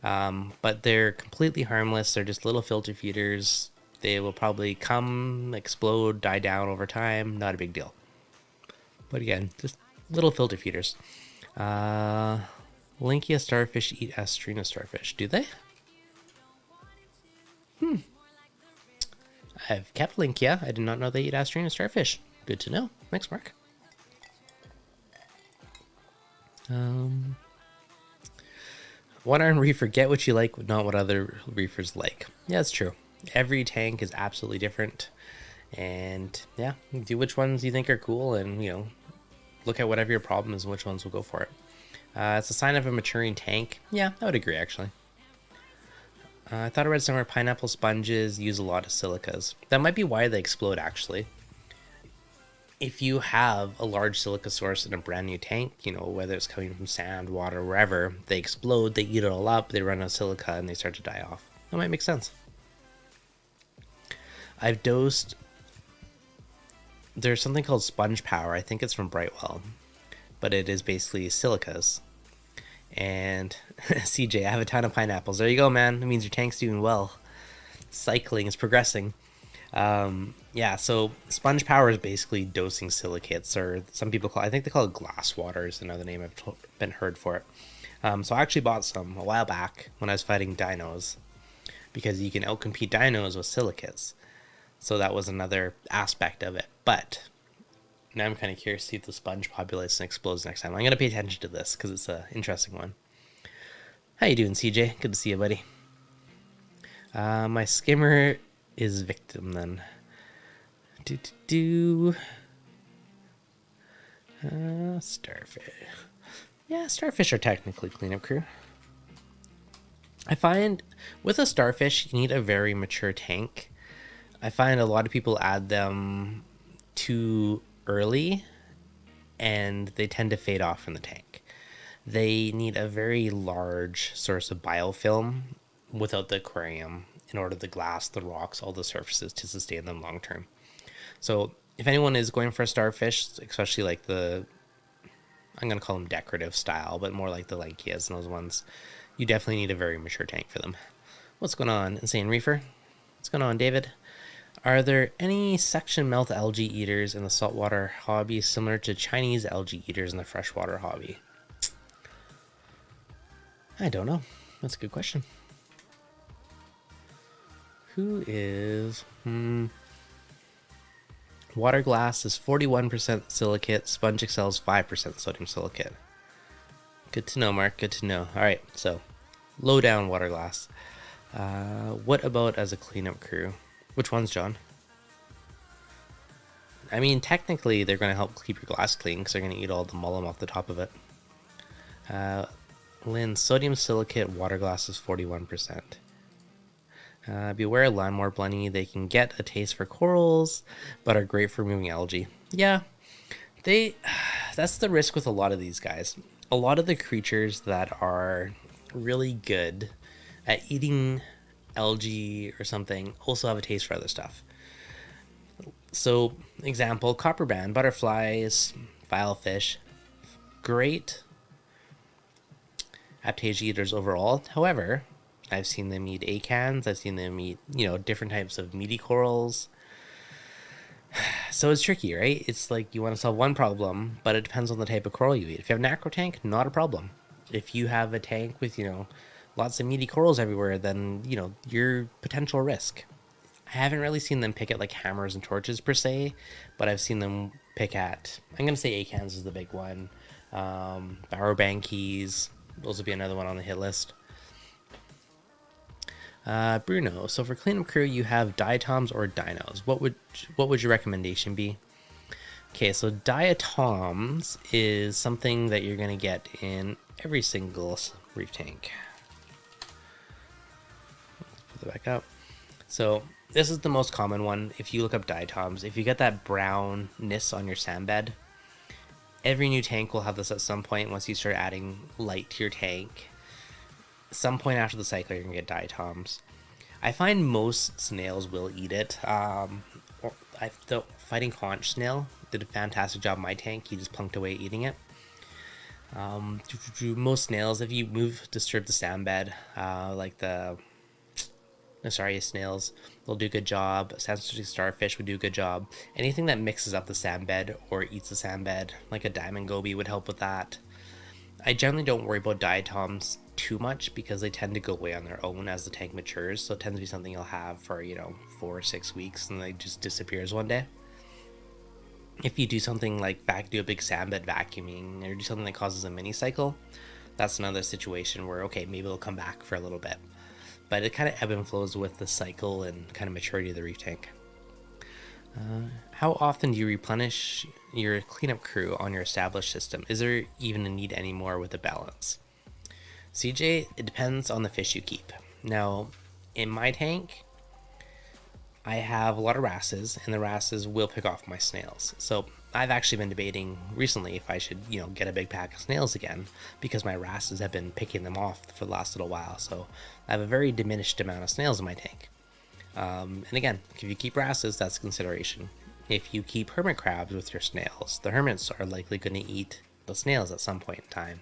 But they're completely harmless. They're just little filter feeders. They will probably come, explode, die down over time. Not a big deal. But again, just little filter feeders. Linkia starfish eat Astrina starfish. Do they? I've kept Linkia. I did not know they eat Astrina starfish. Good to know. Thanks, Mark. One iron reefer, get what you like, not what other reefers like. Yeah, that's true. Every tank is absolutely different, and yeah, do which ones you think are cool, and look at whatever your problem is and which ones will go for it. It's a sign of a maturing tank. Yeah, I would agree actually. I thought I read somewhere pineapple sponges use a lot of silicas. That might be why they explode actually. If you have a large silica source in a brand new tank, whether it's coming from sand, water, wherever, they explode, they eat it all up, they run out of silica, and they start to die off. That might make sense. I've dosed... There's something called Sponge Power. I think it's from Brightwell. But it is basically silicas. And CJ, I have a ton of pineapples. There you go, man. That means your tank's doing well. Cycling is progressing. Yeah, so Sponge Power is basically dosing silicates, or some people I think they call it glass water is another name I've been heard for it. So I actually bought some a while back when I was fighting dinos, because you can outcompete dinos with silicates. So that was another aspect of it. But now I'm kind of curious to see if the sponge population explodes next time. I'm going to pay attention to this because it's an interesting one. How you doing, CJ? Good to see you, buddy. My skimmer is victim then. Starfish. Yeah, starfish are technically cleanup crew. I find with a starfish, you need a very mature tank. I find a lot of people add them too early and they tend to fade off from the tank. They need a very large source of biofilm without the aquarium in order the glass, the rocks, all the surfaces to sustain them long term. So if anyone is going for a starfish, especially like I'm going to call them decorative style, but more like the Lankias and those ones, you definitely need a very mature tank for them. What's going on, Insane Reefer? What's going on, David? Are there any section mouth algae eaters in the saltwater hobby similar to Chinese algae eaters in the freshwater hobby? I don't know. That's a good question. Who is... Water glass is 41% silicate. Sponge excels 5% sodium silicate. Good to know, Mark. Good to know. All right, so low down water glass. What about as a cleanup crew? Which ones, John? I mean, technically, they're going to help keep your glass clean because they're going to eat all the mullum off the top of it. Lynn, sodium silicate water glass is 41%. Beware lawnmower blenny. They can get a taste for corals, but are great for removing algae. Yeah, that's the risk with a lot of these guys. A lot of the creatures that are really good at eating algae or something also have a taste for other stuff. So, example, copperband, butterflies, filefish, great aptasia eaters overall. However, I've seen them eat acans. I've seen them eat, different types of meaty corals. So it's tricky, right? It's like you want to solve one problem, but it depends on the type of coral you eat. If you have an acro tank, not a problem. If you have a tank with, lots of meaty corals everywhere, then, you know, your potential risk. I haven't really seen them pick at like hammers and torches per se, but I've seen them pick at, I'm going to say acans is the big one. Bower bankies, those will be another one on the hit list. Bruno, so for cleanup crew, you have diatoms or dinos. What would your recommendation be? Okay, so diatoms is something that you're going to get in every single reef tank. Let's put it back up. So this is the most common one. If you look up diatoms, if you get that brownness on your sand bed, every new tank will have this at some point. Once you start adding light to your tank, some point after the cycle, you're going to get diatoms. I find most snails will eat it. The fighting conch snail did a fantastic job in my tank. He just plunked away eating it. Most snails, if you disturb the sand bed, like the Nasarius snails, they'll do a good job. Sensitive starfish would do a good job. Anything that mixes up the sand bed or eats the sand bed, like a diamond goby, would help with that. I generally don't worry about diatoms too much because they tend to go away on their own as the tank matures. So it tends to be something you'll have for, 4 or 6 weeks and they just disappears one day. If you do something like do a big sand bed vacuuming or do something that causes a mini cycle, that's another situation where, okay, maybe it'll come back for a little bit. But it kind of ebb and flows with the cycle and kind of maturity of the reef tank. How often do you replenish your cleanup crew on your established system? Is there even a need anymore with the balance? CJ, it depends on the fish you keep. Now, in my tank, I have a lot of wrasses, and the wrasses will pick off my snails. So I've actually been debating recently if I should, get a big pack of snails again, because my wrasses have been picking them off for the last little while. So I have a very diminished amount of snails in my tank. And again, if you keep wrasses, that's a consideration. If you keep hermit crabs with your snails, the hermits are likely going to eat the snails at some point in time.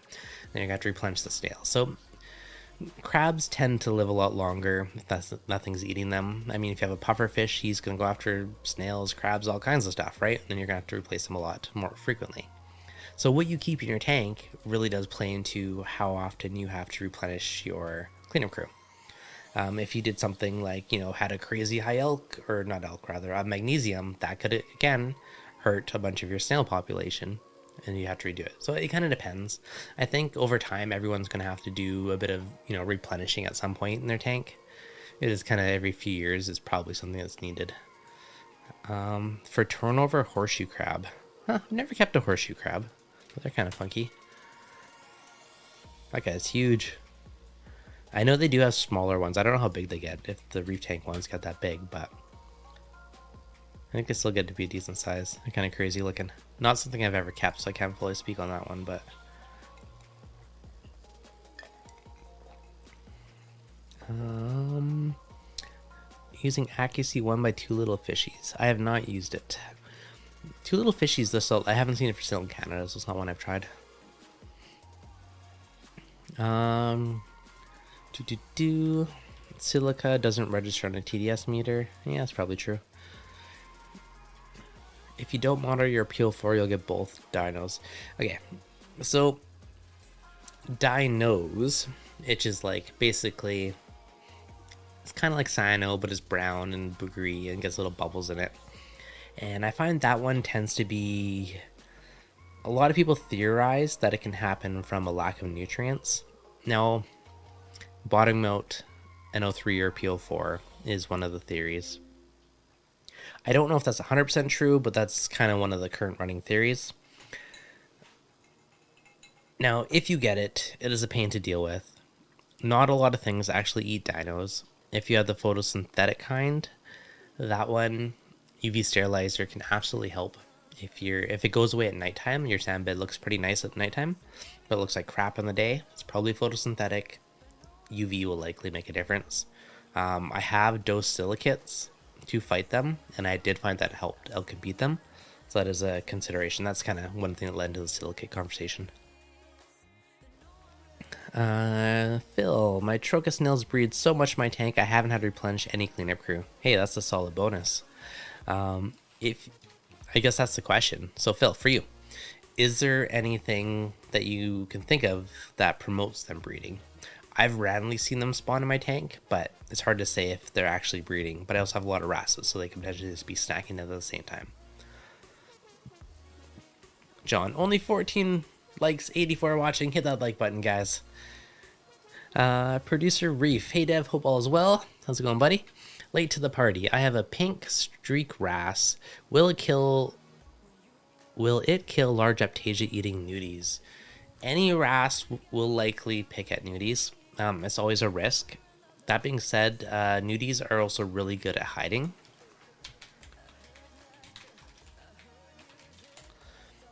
Then you're going to have to replenish the snails. So crabs tend to live a lot longer if nothing's eating them. I mean, if you have a puffer fish, he's going to go after snails, crabs, all kinds of stuff, right? And then you're going to have to replace them a lot more frequently. So what you keep in your tank really does play into how often you have to replenish your cleanup crew. If you did something like, had a crazy high magnesium, that could, again, hurt a bunch of your snail population, and you have to redo it. So it kind of depends. I think over time, everyone's going to have to do a bit of, replenishing at some point in their tank. It is kind of every few years is probably something that's needed. For turnover horseshoe crab. I've never kept a horseshoe crab, but they're kind of funky. That guy's huge. I know they do have smaller ones. I don't know how big they get, if the reef tank ones get that big, but I think they still get to be a decent size. They're kind of crazy looking. Not something I've ever kept, so I can't fully speak on that one, but using accuracy 1 by 2 little fishies. I have not used it. 2 little fishies, I haven't seen it for sale in Canada, so it's not one I've tried. Silica doesn't register on a TDS meter. Yeah, that's probably true. If you don't monitor your PO4, you'll get both dinos. Okay, so dinos, which is like basically, it's kind of like cyano, but it's brown and boogery and gets little bubbles in it. And I find that one tends to be, a lot of people theorize that it can happen from a lack of nutrients. Now, bottoming out NO3 or PO4 is one of the theories. I don't know if that's 100% true, but that's kind of one of the current running theories. Now, if you get it, it is a pain to deal with. Not a lot of things actually eat dinos. If you have the photosynthetic kind, that one, UV sterilizer can absolutely help. If it goes away at nighttime, your sand bed looks pretty nice at nighttime, but it looks like crap in the day, it's probably photosynthetic. UV will likely make a difference. I have dosed silicates to fight them, and I did find that helped outcompete them. So that is a consideration. That's kind of one thing that led to the silicate conversation. Phil, my Trochus snails breed so much in my tank I haven't had to replenish any cleanup crew. Hey, that's a solid bonus. I guess that's the question. So Phil, for you, is there anything that you can think of that promotes them breeding? I've randomly seen them spawn in my tank, but it's hard to say if they're actually breeding. But I also have a lot of wrasses, so they can potentially just be snacking at the same time. John, only 14 likes, 84 watching. Hit that like button, guys. Producer Reef, hey Dev, hope all is well. How's it going, buddy? Late to the party. I have a pink streak wrasse. Will it kill large aptasia eating nudies? Any wrasse will likely pick at nudies. It's always a risk. That being said, nudies are also really good at hiding.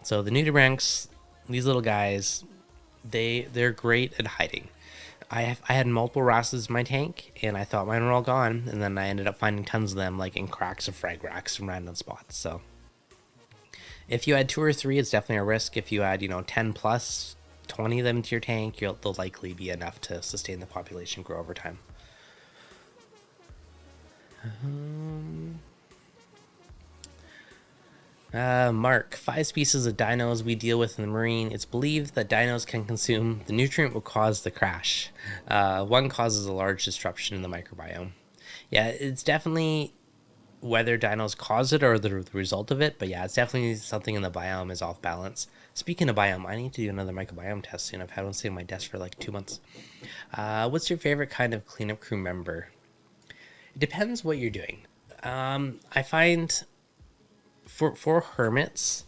So the nudibranchs, these little guys, they're great at hiding. I had multiple wrasses in my tank, and I thought mine were all gone, and then I ended up finding tons of them, like in cracks of frag racks and random spots. So if you had 2 or 3, it's definitely a risk. If you had, 10 plus, 20 of them to your tank, they'll likely be enough to sustain the population grow over time. Mark, 5 species of dinos we deal with in the marine. It's believed that dinos can consume the nutrient will cause the crash. One causes a large disruption in the microbiome. Yeah, it's definitely whether dinos cause it or the result of it, but yeah, it's definitely something in the biome is off balance. Speaking of biome, I need to do another microbiome test soon. I've had one sitting on my desk for like 2 months. What's your favorite kind of cleanup crew member? It depends what you're doing. I find for hermits,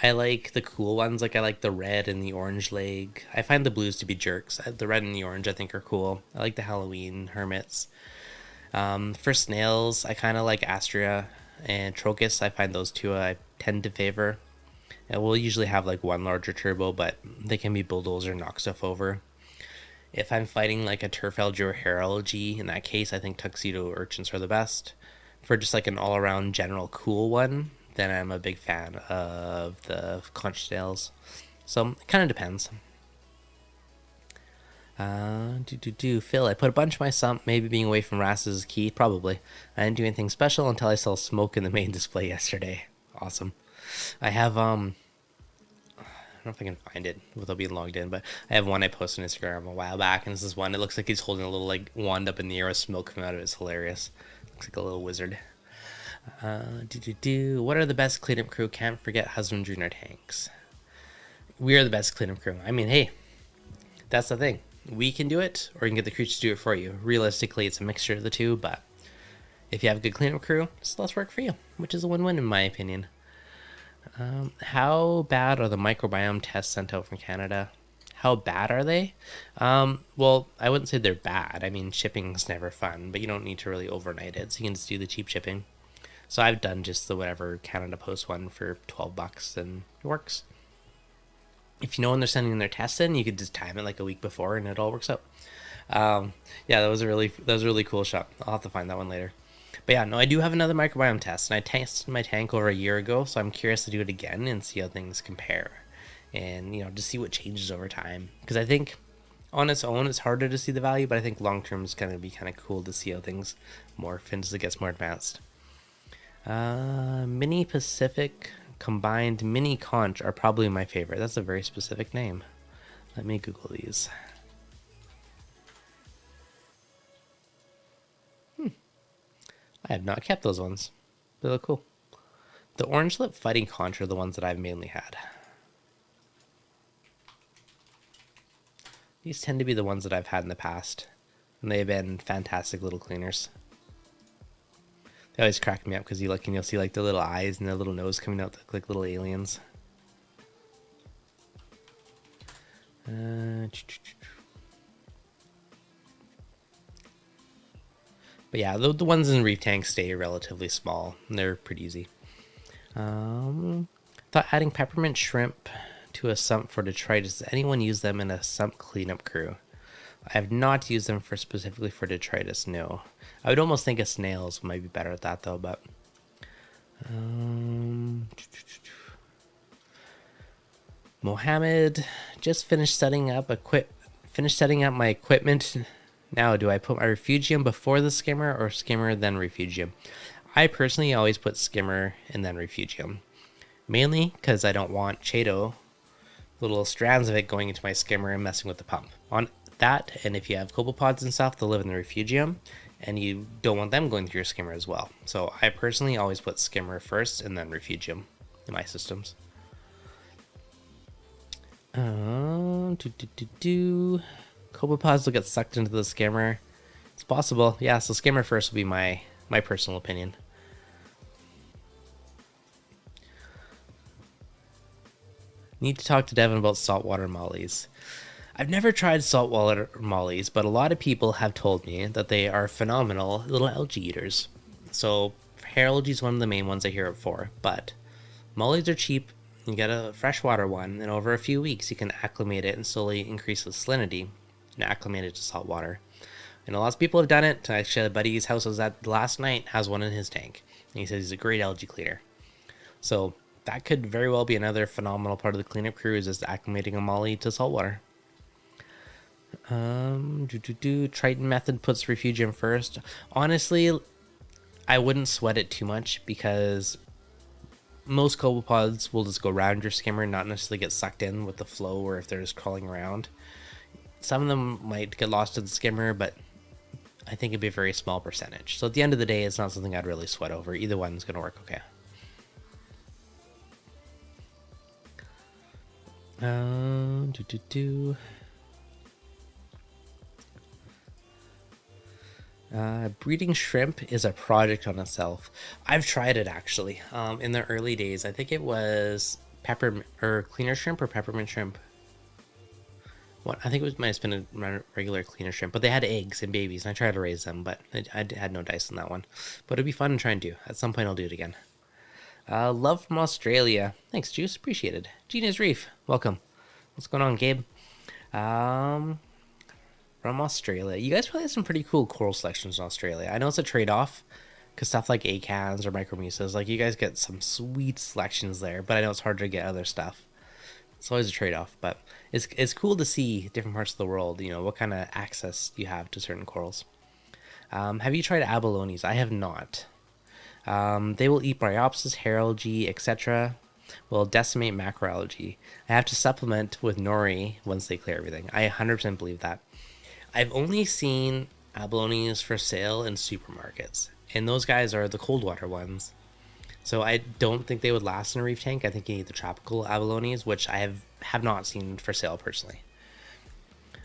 I like the cool ones. Like I like the red and the orange leg. I find the blues to be jerks. The red and the orange I think are cool. I like the Halloween hermits. For snails, I kind of like Astrea and Trochus. I find those two I tend to favor. And we'll usually have like one larger turbo, but they can be bulldozer and knock stuff over. If I'm fighting like a turf algae or hair algae, in that case, I think tuxedo urchins are the best. For just like an all-around general cool one, then I'm a big fan of the conch snails. So it kind of depends. Phil, I put a bunch in my sump. Maybe being away from wrasses is key. Probably. I didn't do anything special until I saw smoke in the main display yesterday. Awesome. I have I don't know if I can find it without being logged in, but I have one I posted on Instagram a while back, and this is one. It looks like he's holding a little like wand up in the air with smoke coming out of it. It's hilarious. Looks like a little wizard. What are the best cleanup crew? Can't forget husbandry in our tanks. We are the best cleanup crew. I mean, hey, that's the thing. We can do it, or you can get the creatures to do it for you. Realistically, it's a mixture of the two, but if you have a good cleanup crew, it's less work for you, which is a win-win in my opinion. How bad are the microbiome tests sent out from Canada? How bad are they? Well, I wouldn't say they're bad. I mean, shipping's never fun, but you don't need to really overnight it, so you can just do the cheap shipping. So I've done just the whatever Canada Post one for $12 and it works. If you know when they're sending their tests in, you could just time it like a week before and it all works out. Yeah, that was a really cool shot. I'll have to find that one later. But yeah, no, I do have another microbiome test, and I tested my tank over a year ago, so I'm curious to do it again and see how things compare. And, just see what changes over time. Because I think on its own, it's harder to see the value, but I think long-term is going to be kind of cool to see how things morph as it gets more advanced. Mini Pacific combined mini conch are probably my favorite. That's a very specific name. Let me Google these. I have not kept those ones. They look cool. The orange lip fighting conch are the ones that I've mainly had. These tend to be the ones that I've had in the past, and they've been fantastic little cleaners. They always crack me up because you look and you'll see like the little eyes and their little nose coming out like little aliens. But yeah, the ones in reef tanks stay relatively small. And they're pretty easy. Thought adding peppermint shrimp to a sump for detritus. Does anyone use them in a sump cleanup crew? I have not used them for specifically for detritus, no. I would almost think of snails might be better at that though, but Mohammed just finished setting up my equipment. Now, do I put my refugium before the skimmer or skimmer then refugium? I personally always put skimmer and then refugium. Mainly because I don't want Chaeto, little strands of it going into my skimmer and messing with the pump. that, and if you have copepods and stuff, they'll live in the refugium, and you don't want them going through your skimmer as well. So I personally always put skimmer first and then refugium in my systems. Copepods will get sucked into the skimmer. It's possible. Yeah, so skimmer first will be my personal opinion. Need to talk to Devin about saltwater mollies. I've never tried saltwater mollies, but a lot of people have told me that they are phenomenal little algae eaters. So hair algae is one of the main ones I hear it for, but mollies are cheap. You get a freshwater one, and over a few weeks you can acclimate it and slowly increase the salinity and acclimate it to salt water. And lots of people have done it. Actually, a buddy's house was at last night has one in his tank, and he says he's a great algae cleaner. So that could very well be another phenomenal part of the cleanup crew, is just acclimating a molly to saltwater. Triton method puts refugium first. Honestly, I wouldn't sweat it too much because most copepods will just go around your skimmer, not necessarily get sucked in with the flow or if they're just crawling around. Some of them might get lost in the skimmer, but I think it'd be a very small percentage. So at the end of the day, it's not something I'd really sweat over. Either one's going to work okay. Breeding shrimp is a project on itself. I've tried it actually. In the early days, I think it was cleaner shrimp or peppermint shrimp. I think it might have been a regular cleaner shrimp, but they had eggs and babies, and I tried to raise them, but I had no dice on that one. But it'd be fun to try and do. At some point, I'll do it again. Love from Australia. Thanks, Juice. Appreciated. Gina's Reef. Welcome. What's going on, Gabe? From Australia. You guys probably have some pretty cool coral selections in Australia. I know it's a trade-off, because stuff like acans or micromusas, like you guys get some sweet selections there, but I know it's hard to get other stuff. It's always a trade-off, but it's cool to see different parts of the world, you know, what kind of access you have to certain corals. Have you tried abalones? I have not. They will eat bryopsis, hair algae, etc. Will decimate macroalgae. I have to supplement with nori once they clear everything. I 100% believe that. I've only seen abalones for sale in supermarkets, and those guys are the cold water ones. So I don't think they would last in a reef tank. I think you need the tropical abalones, which I have not seen for sale personally.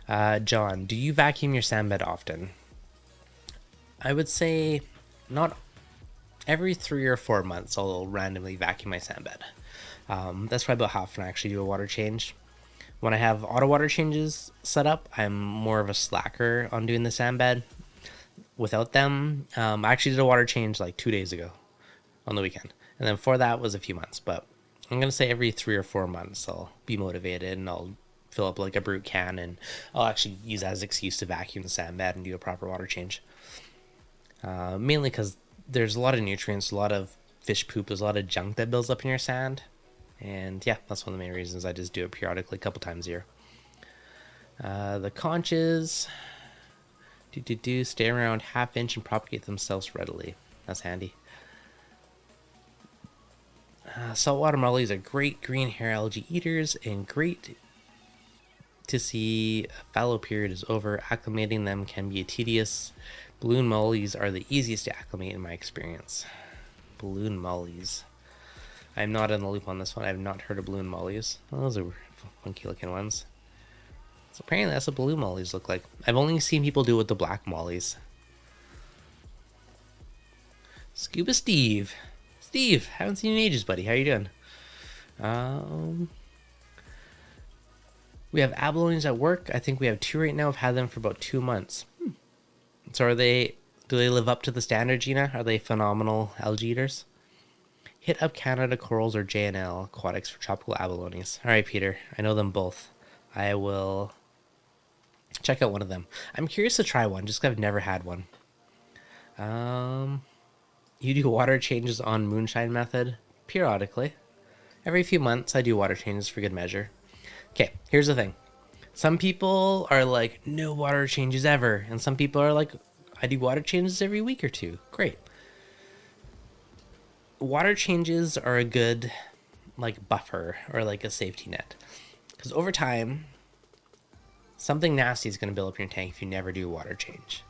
John, do you vacuum your sand bed often? I would say not. Every 3 or 4 months I'll randomly vacuum my sand bed. That's probably about half when I actually do a water change. When I have auto water changes set up, I'm more of a slacker on doing the sand bed. Without them, I actually did a water change like 2 days ago on the weekend, and then for that was a few months, but I'm gonna say every 3 or 4 months I'll be motivated and I'll fill up like a brute can, and I'll actually use that as an excuse to vacuum the sand bed and do a proper water change. Mainly because there's a lot of nutrients, a lot of fish poop, there's a lot of junk that builds up in your sand, and yeah, that's one of the main reasons I just do it periodically, a couple times a year. The conches stay around ½ inch and propagate themselves readily. That's handy. Saltwater mollies are great green hair algae eaters, and great to see a fallow period is over. Acclimating them can be tedious. Balloon mollies are the easiest to acclimate in my experience. Balloon mollies. I'm not in the loop on this one. I have not heard of balloon mollies. Oh, those are funky looking ones. So apparently that's what balloon mollies look like. I've only seen people do it with the black mollies. Scuba Steve. Steve, haven't seen you in ages, buddy. How you doing? We have abalones at work. I think we have 2 right now. I've had them for about 2 months. So do they live up to the standard, Gina? Are they phenomenal algae eaters? Hit up Canada Corals or J&L Aquatics for tropical abalones. All right, Peter. I know them both. I will check out one of them. I'm curious to try one, just because I've never had one. You do water changes on moonshine method? Periodically. Every few months I do water changes for good measure. Okay, here's the thing. Some people are like, no water changes ever. And some people are like, I do water changes every week or 2. Great. Water changes are a good like buffer or like a safety net. Because over time, something nasty is going to build up in your tank if you never do a water change.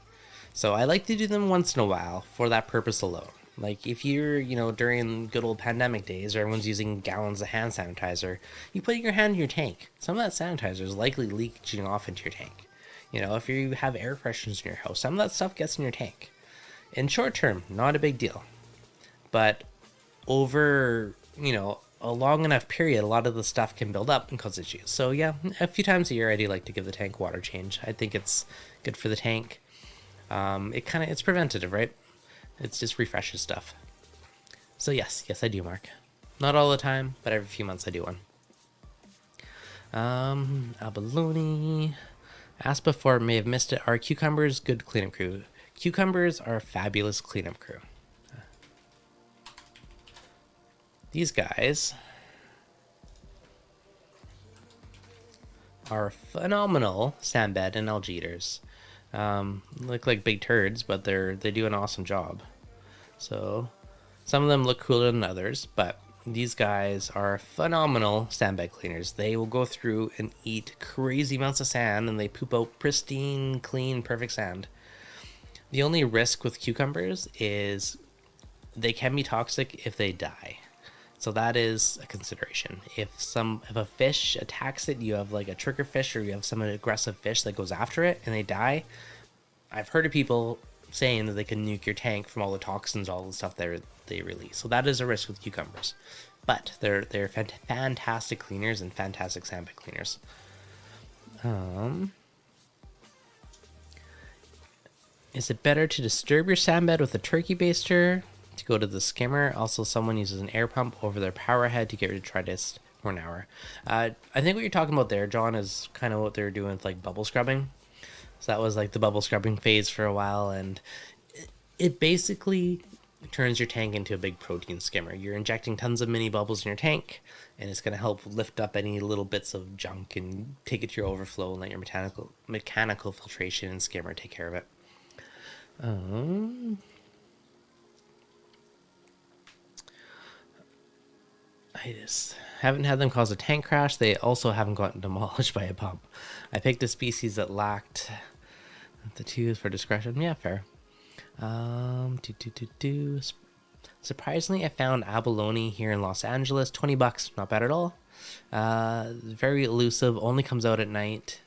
So I like to do them once in a while for that purpose alone. Like if you're, during good old pandemic days where everyone's using gallons of hand sanitizer, you put your hand in your tank. Some of that sanitizer is likely leaching off into your tank. If you have air fresheners in your house, some of that stuff gets in your tank. In short term, not a big deal. But over, a long enough period, a lot of the stuff can build up and cause issues. So yeah, a few times a year I do like to give the tank water change. I think it's good for the tank. It's preventative, right? It just refreshes stuff. So yes, I do, Mark. Not all the time, but every few months I do one. Abalone. Asked before, may have missed it. Are cucumbers good cleanup crew? Cucumbers are a fabulous cleanup crew. These guys are phenomenal sandbed and algae eaters. Look like big turds, but they do an awesome job. So some of them look cooler than others, but these guys are phenomenal sandbed cleaners. They will go through and eat crazy amounts of sand, and they poop out pristine, clean, perfect sand. The only risk with cucumbers is they can be toxic if they die. So that is a consideration. If a fish attacks it, you have like a trigger fish, or you have some aggressive fish that goes after it and they die. I've heard of people saying that they can nuke your tank from all the toxins, all the stuff they release. So that is a risk with cucumbers. But they're fantastic cleaners and fantastic sandbed cleaners. Is it better to disturb your sandbed with a turkey baster to go to the skimmer? Also, someone uses an air pump over their power head to get rid of detritus for an hour. I think what you're talking about there, John, is kind of what they're doing with like bubble scrubbing. So that was like the bubble scrubbing phase for a while, and it basically turns your tank into a big protein skimmer. You're injecting tons of mini bubbles in your tank, and it's going to help lift up any little bits of junk and take it to your overflow and let your mechanical filtration and skimmer take care of it. I just haven't had them cause a tank crash. They also haven't gotten demolished by a pump. I picked a species that lacked the twos for discretion. Yeah, fair. Surprisingly, I found abalone here in Los Angeles. $20, not bad at all. Very elusive, only comes out at night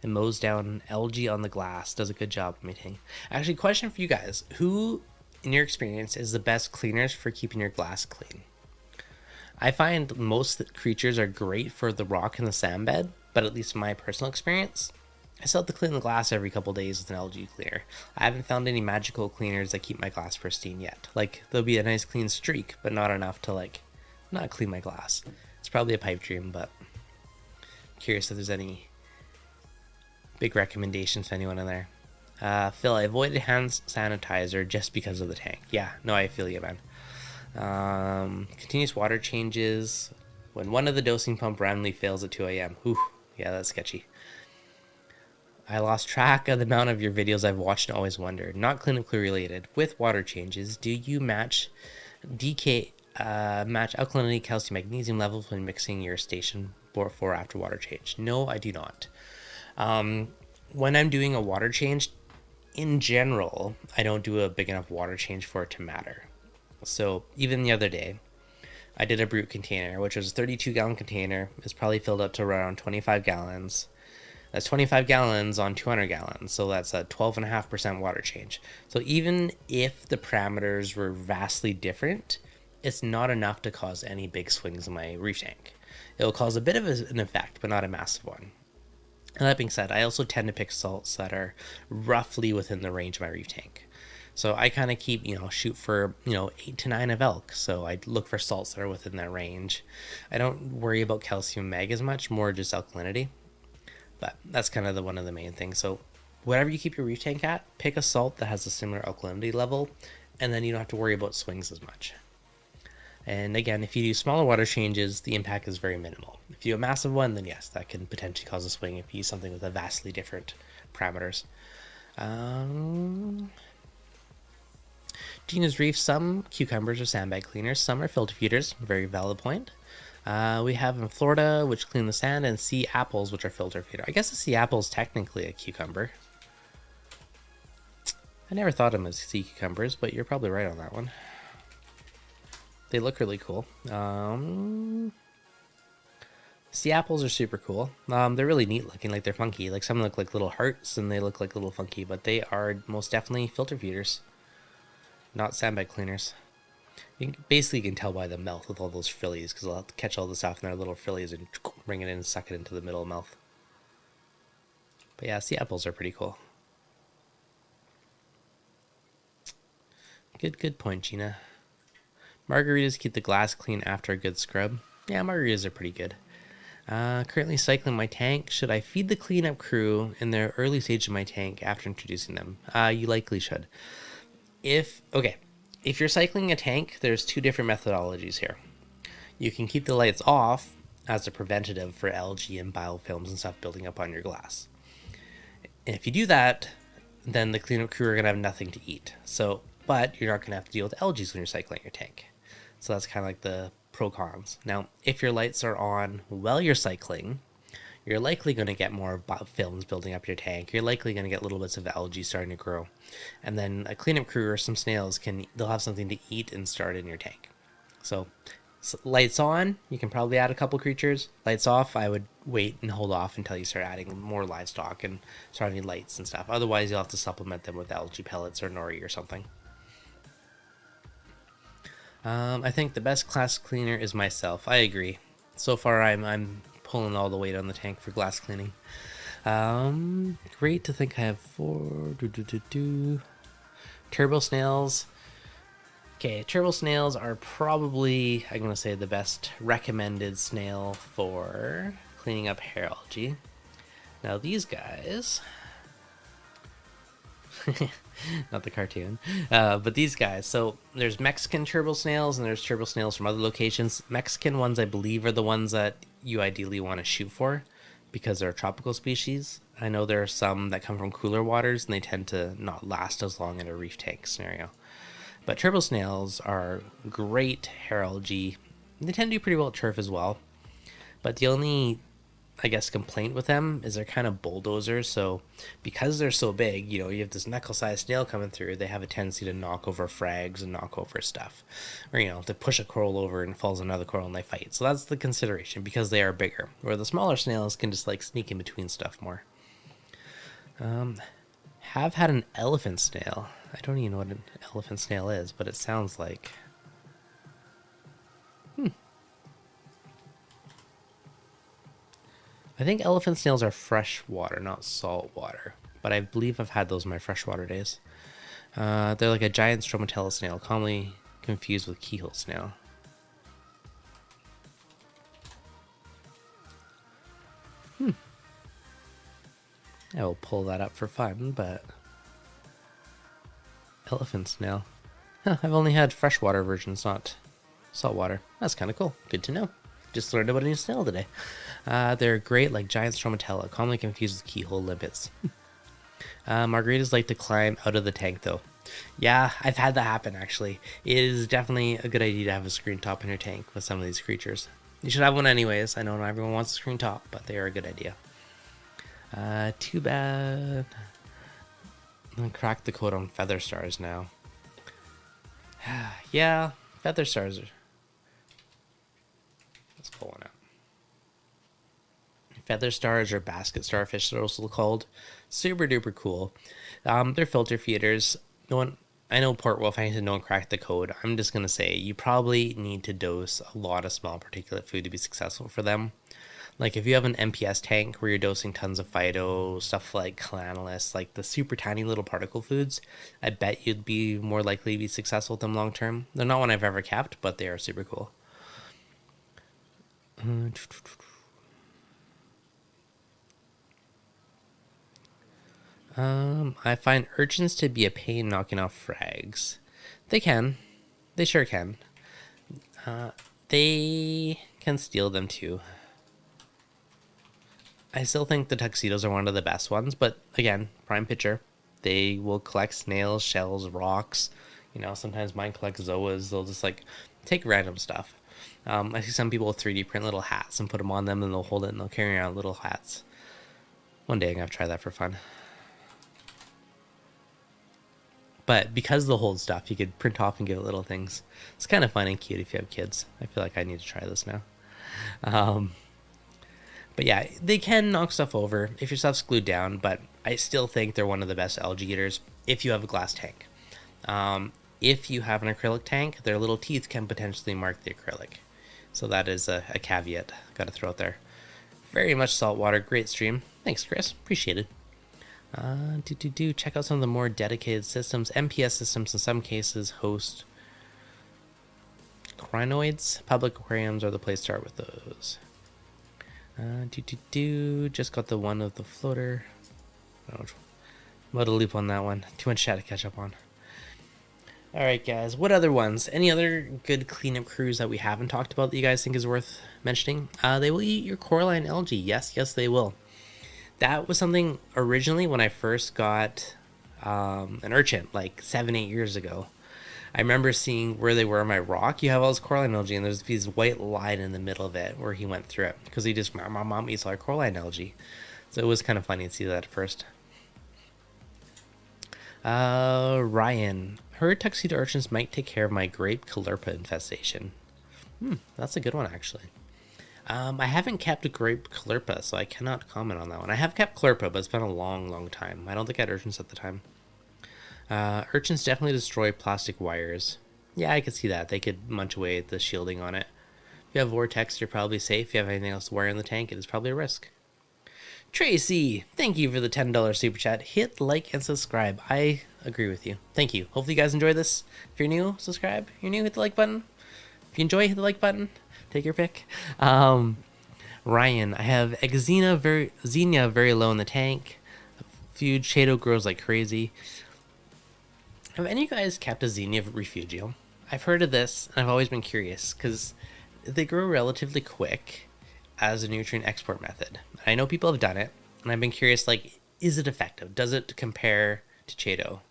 and mows down algae on the glass. Does a good job of maintaining. Actually, question for you guys. Who, in your experience, is the best cleaners for keeping your glass clean? I find most creatures are great for the rock and the sand bed, but at least in my personal experience, I still have to clean the glass every couple days with an algae cleaner. I haven't found any magical cleaners that keep my glass pristine yet. Like, there'll be a nice clean streak, but not enough to, not clean my glass. It's probably a pipe dream, but I'm curious if there's any big recommendations for anyone in there. Phil, I avoided hand sanitizer just because of the tank. Yeah, no, I feel you, man. Continuous water changes when one of the dosing pump randomly fails at 2 a.m. Whew, yeah, that's sketchy. I lost track of the amount of your videos I've watched and always wondered. Not clinically related. With water changes, do you match alkalinity, calcium, magnesium levels when mixing your station before or after water change? No, I do not. When I'm doing a water change, in general, I don't do a big enough water change for it to matter. So even the other day, I did a brute container, which was a 32-gallon container. It's probably filled up to around 25 gallons. That's 25 gallons on 200 gallons, so that's a 12.5% water change. So even if the parameters were vastly different, it's not enough to cause any big swings in my reef tank. It'll cause a bit of an effect, but not a massive one. And that being said, I also tend to pick salts that are roughly within the range of my reef tank. So I kind of keep, shoot for, 8 to 9 of elk. So I look for salts that are within that range. I don't worry about calcium mag as much, more just alkalinity. But that's kind of one of the main things. So whatever you keep your reef tank at, pick a salt that has a similar alkalinity level, and then you don't have to worry about swings as much. And again, if you do smaller water changes, the impact is very minimal. If you do a massive one, then yes, that can potentially cause a swing if you use something with a vastly different parameters. Gina's Reef, some cucumbers are sandbag cleaners, some are filter feeders. Very valid point. We have in Florida, which clean the sand, and sea apples, which are filter feeder. I guess a sea apple is technically a cucumber. I never thought of them as sea cucumbers, but you're probably right on that one. They look really cool. Sea apples are super cool. They're really neat looking, like they're funky. Like some look like little hearts and they look like little funky, but they are most definitely filter feeders, not sandbag cleaners. You basically can tell by the mouth with all those frillies, because they'll have to catch all the stuff in their little frillies and bring it in and suck it into the middle of the mouth. But yeah, sea apples are pretty cool. Good point, Gina. Margaritas keep the glass clean after a good scrub. Yeah, margaritas are pretty good. Currently cycling my tank. Should I feed the cleanup crew in the early stage of my tank after introducing them? You likely should. If you're cycling a tank, there's two different methodologies here. You can keep the lights off as a preventative for algae and biofilms and stuff building up on your glass. And if you do that, then the cleanup crew are going to have nothing to eat. But you're not going to have to deal with algae when you're cycling your tank. So that's kind of like the pro cons. Now, if your lights are on while you're cycling, you're likely going to get more films building up your tank. You're likely going to get little bits of algae starting to grow. And then a cleanup crew or some snails they'll have something to eat and start in your tank. So lights on, you can probably add a couple creatures. Lights off, I would wait and hold off until you start adding more livestock and start adding lights and stuff. Otherwise, you'll have to supplement them with algae pellets or nori or something. I think the best glass cleaner is myself. I agree. So far, I'm pulling all the weight on the tank for glass cleaning. Great to think I have 4. Turbo snails. Okay, turbo snails are probably, I'm going to say, the best recommended snail for cleaning up hair algae. Now these guys... not the cartoon, but these guys. So there's Mexican turbo snails and there's turbo snails from other locations. Mexican ones, I believe, are the ones that you ideally want to shoot for because they're a tropical species. I know there are some that come from cooler waters and they tend to not last as long in a reef tank scenario. But turbo snails are great hair algae. They tend to do pretty well at turf as well. But the only, I guess, complaint with them is they're kind of bulldozers. So because they're so big, you have this knuckle-sized snail coming through, they have a tendency to knock over frags and knock over stuff. Or, to push a coral over and falls another coral and they fight. So that's the consideration because they are bigger. Where the smaller snails can just sneak in between stuff more. Have had an elephant snail. I don't even know what an elephant snail is, but it sounds like... I think elephant snails are freshwater, not saltwater. But I believe I've had those in my freshwater days. They're like a giant stromatella snail, commonly confused with keyhole snail. I will pull that up for fun, but... Elephant snail. Huh, I've only had freshwater versions, not saltwater. That's kind of cool. Good to know. Just learned about a new snail today. They're great, like giant stromatella, commonly confused with keyhole limpets. Margaritas like to climb out of the tank, though. Yeah, I've had that happen, actually. It is definitely a good idea to have a screen top in your tank with some of these creatures. You should have one anyways. I know not everyone wants a screen top, but they are a good idea. Too bad. I'm gonna crack the code on feather stars now. Yeah, feather stars are... Let's pull one up. Feather stars or basket starfish, they're also called. Super duper cool. They're filter feeders. I know Port Wolf, I need to know and crack the code. I'm just gonna say you probably need to dose a lot of small particulate food to be successful for them. Like if you have an MPS tank where you're dosing tons of phyto, stuff like calanolus, like the super tiny little particle foods, I bet you'd be more likely to be successful with them long term. They're not one I've ever kept, but they are super cool. I find urchins to be a pain knocking off frags. They can. They sure can. They can steal them too. I still think the tuxedos are one of the best ones, but again, prime picture. They will collect snails, shells, rocks. Sometimes mine collect zoas. They'll just take random stuff. I see some people 3D print little hats and put them on them, and they'll hold it and they'll carry around little hats. One day I'm gonna try that for fun. But because they'll hold stuff, you could print off and give it little things. It's kind of fun and cute if you have kids. I feel like I need to try this now. But yeah, they can knock stuff over if your stuff's glued down, but I still think they're one of the best algae eaters if you have a glass tank. If you have an acrylic tank, their little teeth can potentially mark the acrylic. So that is a caveat. Got to throw it there. Very much saltwater, great stream. Thanks, Chris. Appreciate it. Check out some of the more dedicated systems. MPS systems in some cases host crinoids. Public aquariums are the place to start with those. Just got the one of the floater. I'm out of loop on that one. Too much chat to catch up on. Alright guys, what other ones? Any other good cleanup crews that we haven't talked about that you guys think is worth mentioning? They will eat your coralline algae. Yes, they will. That was something originally when I first got an urchin, like 7-8 years ago. I remember seeing where they were on my rock. You have all this coralline algae, and there's this white line in the middle of it where he went through it because he just, my mom eats all our coralline algae. So it was kind of funny to see that at first. Ryan, her tuxedo urchins might take care of my grape caulerpa infestation. That's a good one, actually. I haven't kept a grape caulerpa, so I cannot comment on that one. I have kept caulerpa, but it's been a long time. I don't think I had urchins at the time. Urchins definitely destroy plastic wires. Yeah, I could see that. They could munch away at the shielding on it. If you have vortex, you're probably safe. If you have anything else to wire in the tank, it is probably a risk. Tracy, thank you for the $10 super chat. Hit like and subscribe. I agree with you. Thank you. Hopefully you guys enjoy this. If you're new, subscribe. If you're new, hit the like button. If you enjoy, hit the like button. Take your pick. Ryan, I have Xenia very low in the tank. Feud Chaeto grows like crazy. Have any of you guys kept a Xenia refugium? I've heard of this, and I've always been curious, because they grow relatively quick as a nutrient export method. I know people have done it, and I've been curious, like, is it effective? Does it compare to Chaeto?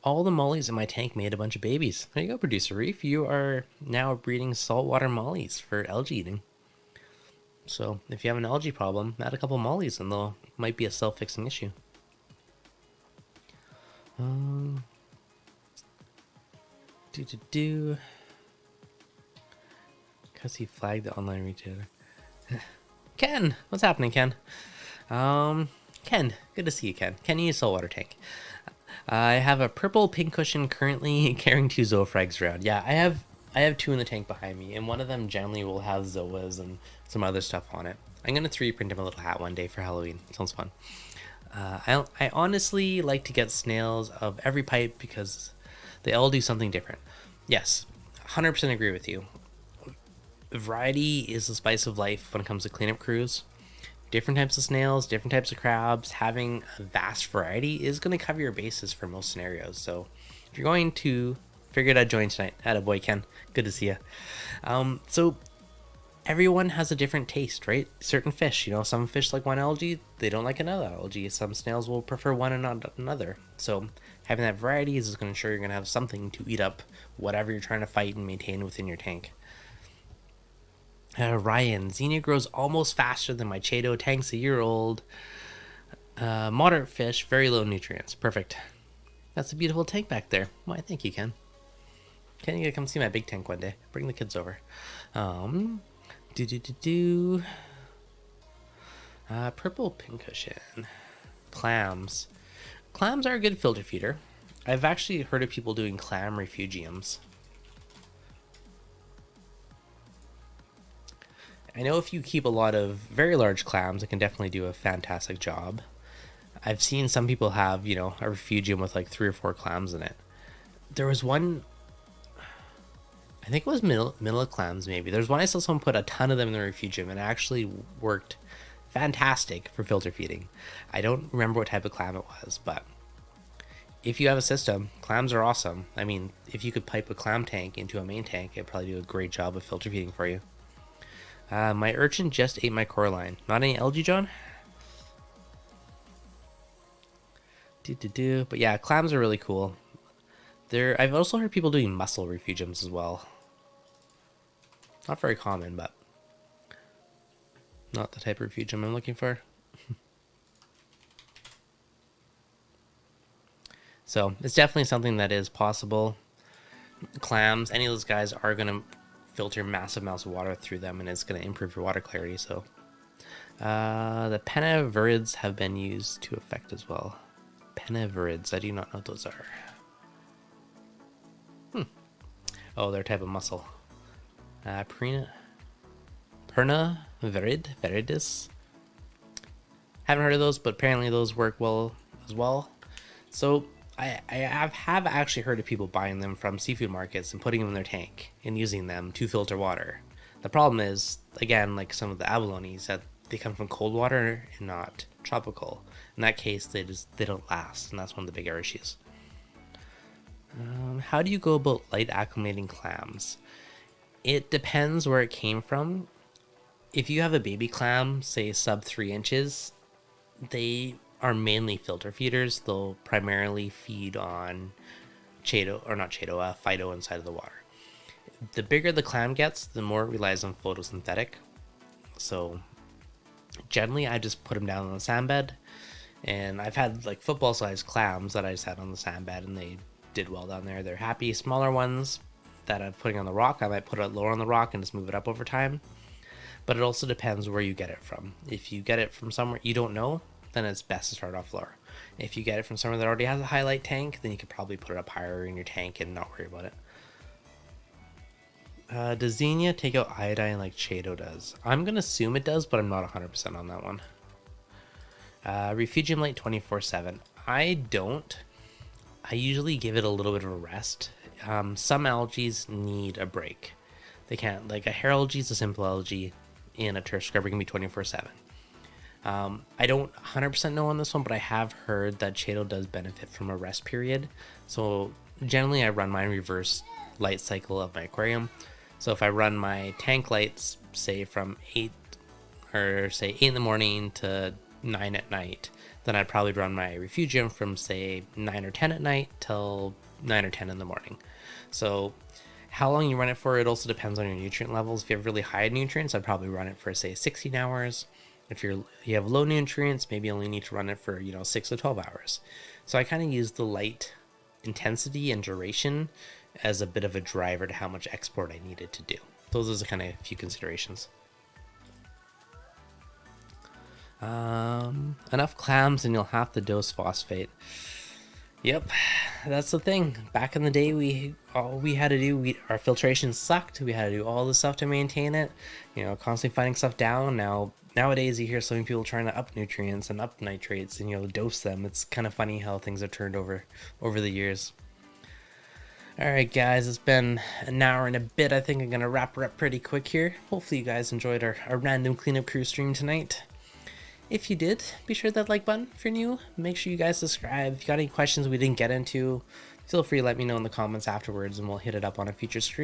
All the mollies in my tank made a bunch of babies. There you go, Producer Reef. You are now breeding saltwater mollies for algae eating. So if you have an algae problem, add a couple mollies and they'll might be a self-fixing issue. Because he flagged the online retailer. Ken, what's happening, Ken? Ken, good to see you, Ken. Ken, you need a saltwater tank. I have a purple pink cushion currently carrying 2 zoophags around. Yeah, I have 2 in the tank behind me, and one of them generally will have zoas and some other stuff on it. I'm gonna 3D print him a little hat one day for Halloween. Sounds fun. I honestly like to get snails of every pipe because they all do something different. Yes, 100% agree with you. Variety is the spice of life when it comes to cleanup crews. Different types of snails, different types of crabs. Having a vast variety is going to cover your bases for most scenarios. So if you're going to figure it out, join tonight. Attaboy, Ken. Good to see you. So everyone has a different taste, right? Certain fish, some fish like one algae, they don't like another algae. Some snails will prefer one and not another. So having that variety is going to ensure you're going to have something to eat up whatever you're trying to fight and maintain within your tank. Ryan, Xenia grows almost faster than my Chaeto. Tank's a year old. Moderate fish, very low nutrients. Perfect. That's a beautiful tank back there. Why, thank you, Ken. Ken, you gotta come see my big tank one day. Bring the kids over. Purple pincushion. Clams. Clams are a good filter feeder. I've actually heard of people doing clam refugiums. I know if you keep a lot of very large clams, it can definitely do a fantastic job. I've seen some people have, a refugium with like 3 or 4 clams in it. There was one, I think it was Manila clams maybe. There's one I saw someone put a ton of them in the refugium and it actually worked fantastic for filter feeding. I don't remember what type of clam it was, but if you have a system, clams are awesome. I mean, if you could pipe a clam tank into a main tank, it'd probably do a great job of filter feeding for you. My urchin just ate my coralline. Not any algae, John? But yeah, clams are really cool. I've also heard people doing mussel refugiums as well. Not very common, but not the type of refugium I'm looking for. So it's definitely something that is possible. Clams, any of those guys are going to filter massive amounts of water through them, and it's going to improve your water clarity. So the penavirids have been used to effect as well. Penavirids, I do not know what those are. Oh, they're a type of mussel. Viridis. Haven't heard of those, but apparently those work well as well. So I have actually heard of people buying them from seafood markets and putting them in their tank and using them to filter water. The problem is, again, like some of the abalones, that they come from cold water and not tropical. In that case, they don't last, and that's one of the bigger issues. How do you go about light acclimating clams? It depends where it came from. If you have a baby clam, say sub 3 inches, they are mainly filter feeders. They'll primarily feed on Phyto inside of the water. The bigger the clam gets, the more it relies on photosynthetic. So generally I just put them down on the sand bed, and I've had like football sized clams that I just had on the sand bed, and they did well down there. They're happy. Smaller ones that I'm putting on the rock, I might put it lower on the rock and just move it up over time. But it also depends where you get it from. If you get it from somewhere you don't know, then it's best to start off lower. If you get it from somewhere that already has a highlight tank, then you could probably put it up higher in your tank and not worry about it. Does Xenia take out iodine like Chaeto does? I'm going to assume it does, but I'm not 100% on that one. Refugium light 24/7. I don't. I usually give it a little bit of a rest. Some algaes need a break. They can't, like a hair algae is a simple algae, and a turf scrubber can be 24/7. I don't 100% know on this one, but I have heard that Chaeto does benefit from a rest period. So generally I run my reverse light cycle of my aquarium. So if I run my tank lights, say from 8 in the morning to 9 at night, then I'd probably run my refugium from say 9 or 10 at night till 9 or 10 in the morning. So how long you run it for, it also depends on your nutrient levels. If you have really high nutrients, I'd probably run it for say 16 hours. If you have low nutrients, maybe you only need to run it for 6 to 12 hours. So I kind of use the light intensity and duration as a bit of a driver to how much export I needed to do. Those are the kind of few considerations. Enough clams and you'll have to dose phosphate. Yep, that's the thing. Back in the day, all we had to do, our filtration sucked. We had to do all the stuff to maintain it. Constantly finding stuff down. Nowadays, you hear so many people trying to up nutrients and up nitrates and dose them. It's kind of funny how things have turned over the years. All right, guys, it's been an hour and a bit. I think I'm gonna wrap her up pretty quick here. Hopefully, you guys enjoyed our random cleanup crew stream tonight. If you did, be sure to hit that like button if you're new. Make sure you guys subscribe. If you got any questions we didn't get into, feel free to let me know in the comments afterwards, and we'll hit it up on a future stream.